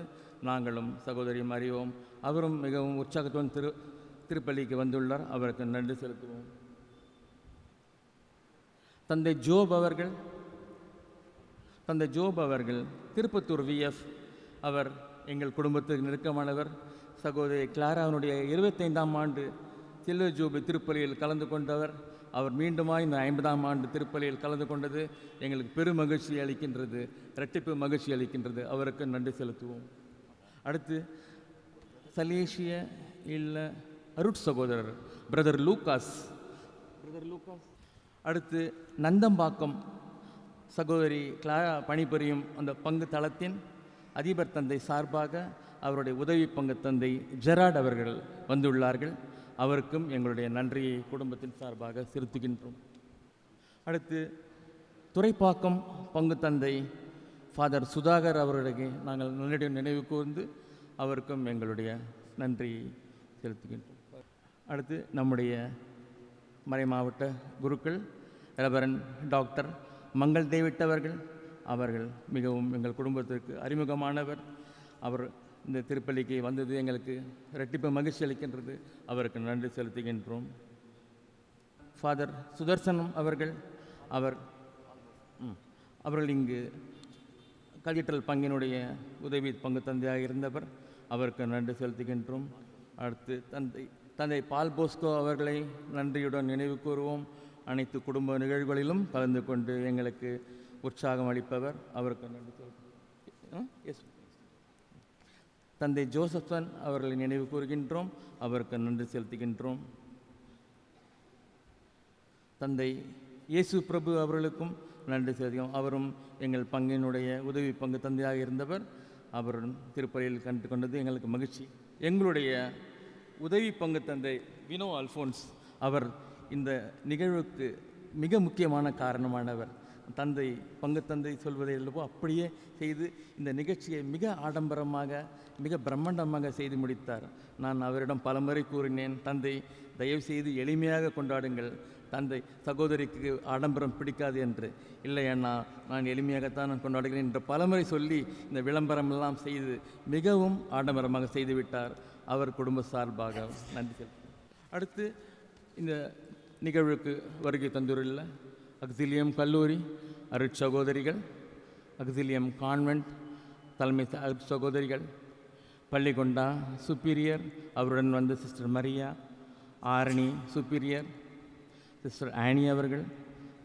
நாங்களும் சகோதரியும் அறிவோம். அவரும் மிகவும் உற்சாகத்துடன் திருப்பள்ளிக்கு வந்துள்ளார். அவருக்கு நன்றி செலுத்துவோம். தந்தை ஜோப் அவர்கள் திருப்பத்தூர் விஎஃப். அவர் எங்கள் குடும்பத்துக்கு நெருக்கமானவர். சகோதரி கிளாராவினுடைய 25ஆம் ஆண்டு சில்வர் ஜூபிலி திருப்பலியில் கலந்து கொண்டவர். அவர் மீண்டுமாய் இந்த 50ஆம் ஆண்டு திருப்பலியில் கலந்து கொண்டது எங்களுக்கு பெரும் மகிழ்ச்சி அளிக்கின்றது, இரட்டிப்பு மகிழ்ச்சி அளிக்கின்றது. அவருக்கு நன்றி செலுத்துவோம். அடுத்து சலேசிய இல்ல அருட் சகோதரர் பிரதர் லூகாஸ். அடுத்து நந்தம்பாக்கம் சகோதரி கிளாரா பணிபுரியும் அந்த பங்கு தளத்தின் அதிபர் தந்தை சார்பாக அவருடைய உதவி பங்கு தந்தை ஜெராட் அவர்கள் வந்துள்ளார்கள். அவருக்கும் எங்களுடைய நன்றியை குடும்பத்தின் சார்பாக செலுத்துகின்றோம். அடுத்து துறைப்பாக்கம் பங்கு தந்தை ஃபாதர் சுதாகர் அவர்களுக்கு நாங்கள் நல்ல நினைவு கூர்ந்து அவருக்கும் எங்களுடைய நன்றியை செலுத்துகின்றோம். அடுத்து நம்முடைய மறை மாவட்ட குருக்கள் ரெவரன் டாக்டர் மங்கள் டேவிட் அவர்கள் மிகவும் எங்கள் குடும்பத்திற்கு அறிமுகமானவர். அவர் இந்த திருப்பலிக்கு வந்தது எங்களுக்கு இரட்டிப்பு மகிழ்ச்சி அளிக்கின்றது. அவருக்கு நன்றி செலுத்துகின்றோம். ஃபாதர் சுதர்சனம் அவர்கள் இங்கு கதீட்ரல் பங்கினுடைய உதவி பங்கு தந்தையாக இருந்தவர். அவருக்கு நன்றி செலுத்துகின்றோம். அடுத்து தந்தை பால் போஸ்கோ அவர்களை நன்றியுடன் நினைவு கூறுவோம். அனைத்து குடும்ப நிகழ்வுகளிலும் கலந்து கொண்டு எங்களுக்கு உற்சாகம் அளிப்பவர். அவருக்கு நன்றி செலுத்துகிறோம். தந்தை ஜோசப்சன் அவர்களை நினைவு கூறுகின்றோம். அவருக்கு நன்றி செலுத்துகின்றோம். தந்தை இயேசு பிரபு அவர்களுக்கும் நன்றி செலுத்துகிறோம். அவரும் எங்கள் பங்கினுடைய உதவி பங்கு தந்தையாக இருந்தவர். அவருடன் திருப்பலியில் கண்டு கொண்டது எங்களுக்கு மகிழ்ச்சி. எங்களுடைய உதவி பங்கு தந்தை வினோ அல்ஃபோன்ஸ் அவர் இந்த நிகழ்வுக்கு மிக முக்கியமான காரணமானவர். பங்கு தந்தை சொல்வதை அல்லவோ அப்படியே செய்து இந்த நிகழ்ச்சியை மிக ஆடம்பரமாக மிக பிரம்மாண்டமாக செய்து முடித்தார். நான் அவரிடம் பலமுறை கூறினேன், தந்தை தயவு செய்து எளிமையாக கொண்டாடுங்கள், தந்தை சகோதரிக்கு ஆடம்பரம் பிடிக்காது என்று. இல்லை அண்ணா, நான் எளிமையாகத்தான் நான் கொண்டாடுகிறேன் என்று பலமுறை சொல்லி இந்த விளம்பரமெல்லாம் செய்து மிகவும் ஆடம்பரமாக செய்துவிட்டார். அவர் குடும்ப சார்பாக நன்றி செலுத்துகிறேன். அடுத்து இந்த நிகழ்வுக்கு வருகை தந்துள்ள அக்ஸிலியம் கல்லூரி அருட்சகோதரிகள், அக்ஸிலியம் கான்வென்ட் தலைமை அருட்சகோதரிகள், பள்ளிகொண்டா சுப்பீரியர் அவருடன் வந்த sister Maria, Arani superior, sister Anne அவர்கள்,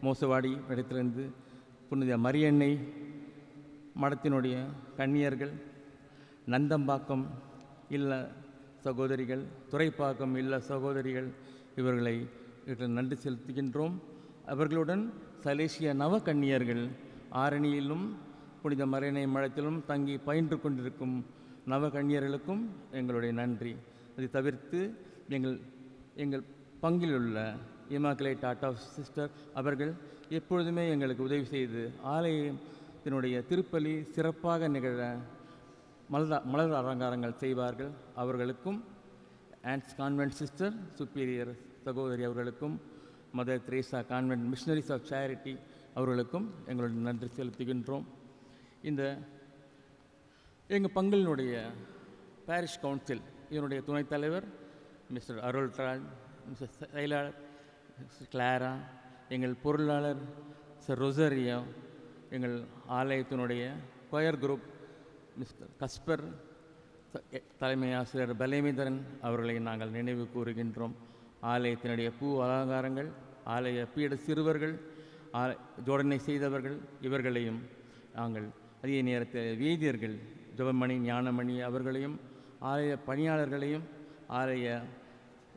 மோசவாடி இடத்திலிருந்து புனித மரியன்னை மடத்தினுடைய கன்னியர்கள், நந்தம்பாக்கம் இல்ல சகோதரிகள், துறைப்பாக்கம் இல்ல சகோதரிகள், இவர்களை நன்றி செலுத்துகின்றோம். அவர்களுடன் சலேசிய நவகன்னியர்கள் ஆரணியிலும் புனித மரியன்னை மடத்திலும் தங்கி பயின்று கொண்டிருக்கும் நவகன்னியர்களுக்கும் எங்களுடைய நன்றி. அதை தவிர்த்து எங்கள் பங்கில் உள்ள இமாக்குலேட் ஆர்ட் ஆஃப் சிஸ்டர் அவர்கள் எப்பொழுதுமே எங்களுக்கு உதவி செய்து ஆலயத்தினுடைய திருப்பலி சிறப்பாக நிகழ மலர் அலங்காரங்கள் செய்வார்கள். அவர்களுக்கும் ஆன்ஸ் கான்வென்ட் சிஸ்டர் சுப்பீரியர் சகோதரி அவர்களுக்கும் Mother Teresa convent Missionaries of Charity அவர்களுக்கும் எங்களுடைய நன்றி செலுத்துகின்றோம். எங்கள் பங்களினுடைய பாரிஷ் கவுன்சில் இதனுடைய துணைத் தலைவர் மிஸ்டர் அருள்ராஜ், மிஸ்டர் செயலாளர் மிஸ்டர் கிளாரா, எங்கள் பொருளாளர் மிஸ்டர் ரொசரியோ, எங்கள் ஆலயத்தினுடைய கொயர் குரூப் மிஸ்டர் கஸ்பர், தலைமை ஆசிரியர் பலேமிதரன் அவர்களை நாங்கள் நினைவு கூறுகின்றோம். ஆலயத்தினுடைய பூ அலங்காரங்கள், ஆலய பீட சிறுவர்கள், ஜோடனை செய்தவர்கள், இவர்களையும் நாங்கள் அதே நேரத்தில் வேதியர்கள் ஜெபமணி ஞானமணி அவர்களையும், ஆலய பணியாளர்களையும், ஆலய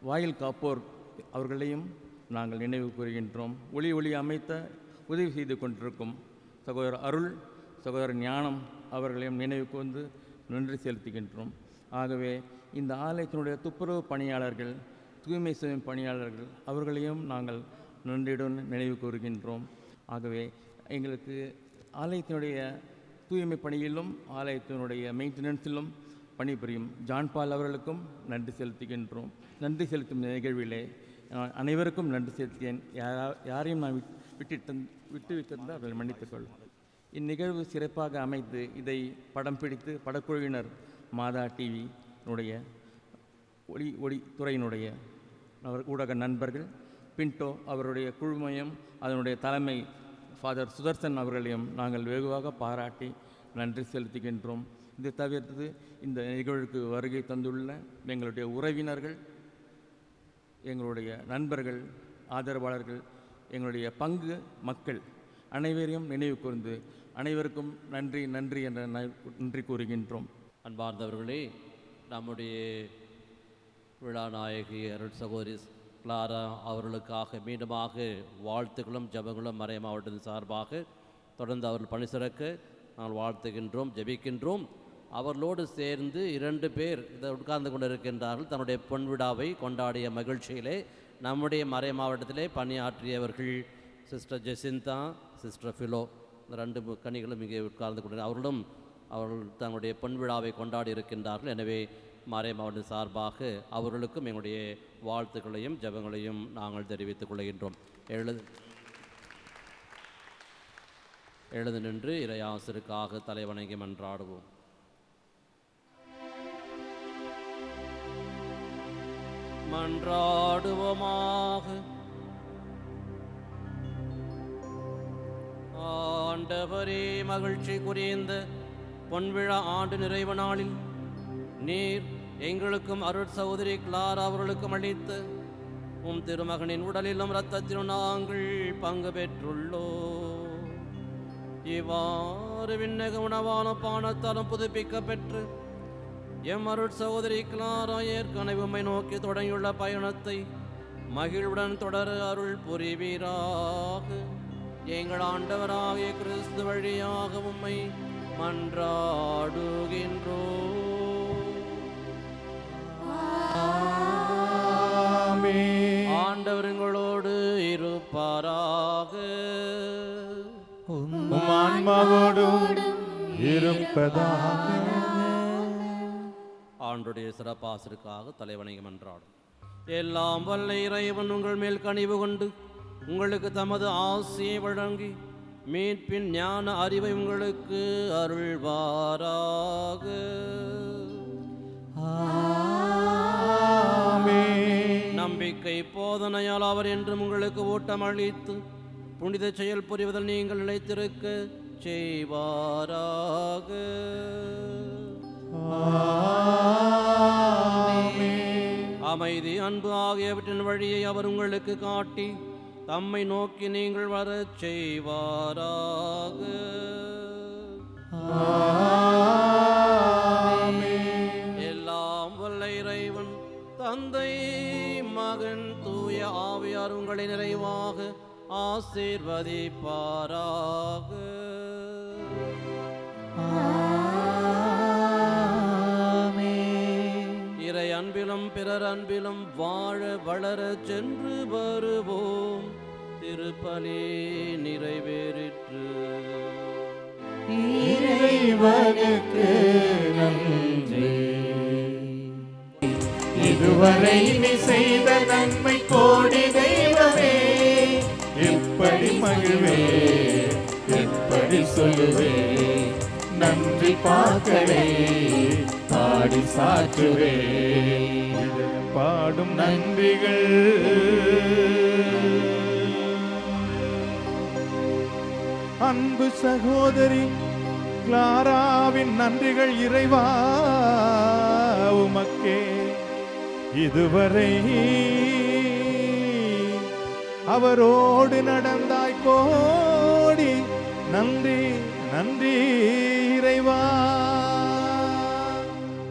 வாயில் காப்போர் அவர்களையும் நாங்கள் நினைவு கூறுகின்றோம். ஒளி அமைத்த உதவி செய்து கொண்டிருக்கும் சகோதரர் அருள், சகோதரர் ஞானம் அவர்களையும் நினைவு கூர்ந்து நன்றி செலுத்துகின்றோம். ஆகவே இந்த ஆலயத்தினுடைய துப்புரவு பணியாளர்கள், தூய்மை செய்யும் பணியாளர்கள் அவர்களையும் நாங்கள் நன்றியுடன் நினைவு கூறுகின்றோம். ஆகவே எங்களுக்கு ஆலயத்தினுடைய தூய்மை பணியிலும் ஆலயத்தினுடைய மெயின்டெனன்ஸிலும் பணிபுரியும் ஜான்பால் அவர்களுக்கும் நன்றி செலுத்துகின்றோம். நன்றி செலுத்தும் நிகழ்விலே அனைவருக்கும் நன்றி செலுத்தியேன். யாரையும் நான் விட்டு வைத்திருந்தால் அவர்கள் மன்னித்துக்கொள்ளும். இந்நிகழ்வு சிறப்பாக அமைத்து இதை படம் பிடித்து படக்குழுவினர் மாதா டிவியினுடைய ஒளி துறையினுடைய ஊடக நண்பர்கள், பின்டோ அவருடைய குழுமையும் அதனுடைய தலைமை ஃபாதர் சுதர்சன் அவர்களையும் நாங்கள் வெகுவாக பாராட்டி நன்றி செலுத்துகின்றோம். இது தவிர்த்து இந்த நிகழ்வுக்கு வருகை தந்துள்ள எங்களுடைய உறவினர்கள், எங்களுடைய நண்பர்கள், ஆதரவாளர்கள், எங்களுடைய பங்கு மக்கள் அனைவரையும் நினைவு கூர்ந்து அனைவருக்கும் நன்றி நன்றி என்ற நன்றி கூறுகின்றோம். அன்பார்ந்தவர்களே, நம்முடைய விழாநாயகி அருள் சகோதரி கிளாரா அவர்களுக்காக மீண்டுமாக வாழ்த்துக்களும் ஜெபங்களும் மறை மாவட்டத்தின் சார்பாக தொடர்ந்து அவர்கள் பணி சிறக்க நாங்கள் வாழ்த்துகின்றோம், ஜெபிக்கின்றோம். அவர்களோடு சேர்ந்து 2 பேர் இதை உட்கார்ந்து கொண்டிருக்கின்றார்கள். தன்னுடைய பொன் விழாவை கொண்டாடிய மகிழ்ச்சியிலே நம்முடைய மறை மாவட்டத்திலே பணியாற்றியவர்கள் சிஸ்டர் ஜெசிந்தா, சிஸ்டர் ஃபிலோ, இந்த 2 கனிகளும் இங்கே உட்கார்ந்து கொண்டு அவர்கள் தங்களுடைய பொன் விழாவை கொண்டாடி இருக்கின்றார்கள். எனவே மறை மாவட்ட சார்பாக அவர்களுக்கும் எங்களுடைய வாழ்த்துக்களையும் ஜெபங்களையும் நாங்கள் தெரிவித்துக் கொள்கின்றோம். எழுந்து நின்று இறையாசிற்காக தலைவணங்கி மன்றாடுவோம். மன்றாடுவோமாக. ஆண்டவரே, மகிழ்ச்சி குறிந்த பொன்விழா ஆண்டு நிறைவு நாளில் நீர் எங்களுக்கும் அருட் சகோதரி கிளாரா அவர்களுக்கும் அளித்த உம் திருமகனின் உடலிலும் இரத்தத்திலும் நாங்கள் பங்கு பெற்றுள்ளோம். இவ்வாறு விண்ணக உணவான பானத்தாலும் புதுப்பிக்க பெற்று எம் அருட் சகோதரி கிளாரா ஏற்கனவே உம்மை நோக்கி தொடங்கியுள்ள பயணத்தை மகிழ்வுடன் தொடர அருள் புரிவீராக. எங்கள் ஆண்டவராகிய கிறிஸ்து வழியாக உம்மை மன்றாடுகின்றோம். ஆண்டவர்களோடு இருப்பாராக. ஆண்டுடைய சிறப்பாசிற்காக தலைவணங்கி மன்றாடும். எல்லாம் வல்ல இறைவன் உங்கள் மேல் கனிவு கொண்டு உங்களுக்கு தமது ஆசியை வழங்கி மீட்பின் ஞான அறிவை உங்களுக்கு அருள்வாராக. நம்பிக்கை போதனையால் அவர் என்றும் உங்களுக்கு ஊட்டம் அளித்து புனித செயல் புரிவதில் நீங்கள் நிலைத்திருக்க செய்வாராக. அமைதி, அன்பு ஆகியவற்றின் வழியை அவர் உங்களுக்கு காட்டி தம்மை நோக்கி நீங்கள் வரச் செய்வாராக. எல்லாம் வல்ல இறைவன் தந்தை, மகன், தூய ஆவியார் உங்களை நிறைவாக ஆசீர்வதிப்பாராக. இறை அன்பிலும் பிறர் அன்பிலும் வாழ வளர சென்று வருவோம். திருப்பலி நிறைவேறிற்று. இறைவனுக்கு நன்றி. இதுவரை நீ செய்த நன்மை கோடி தெய்வமே, எப்படி மகிழ்வே, எப்படி சொல்லுவே, நன்றி பாக்களே பாடி சாற்றுவே, பாடும் நன்றிகள். அன்பு சகோதரி கிளாராவின் நன்றிகள் இறைவா உமக்கே. இதுவரை அவரோடு நடந்தாய் கோடி நன்றி நன்றி.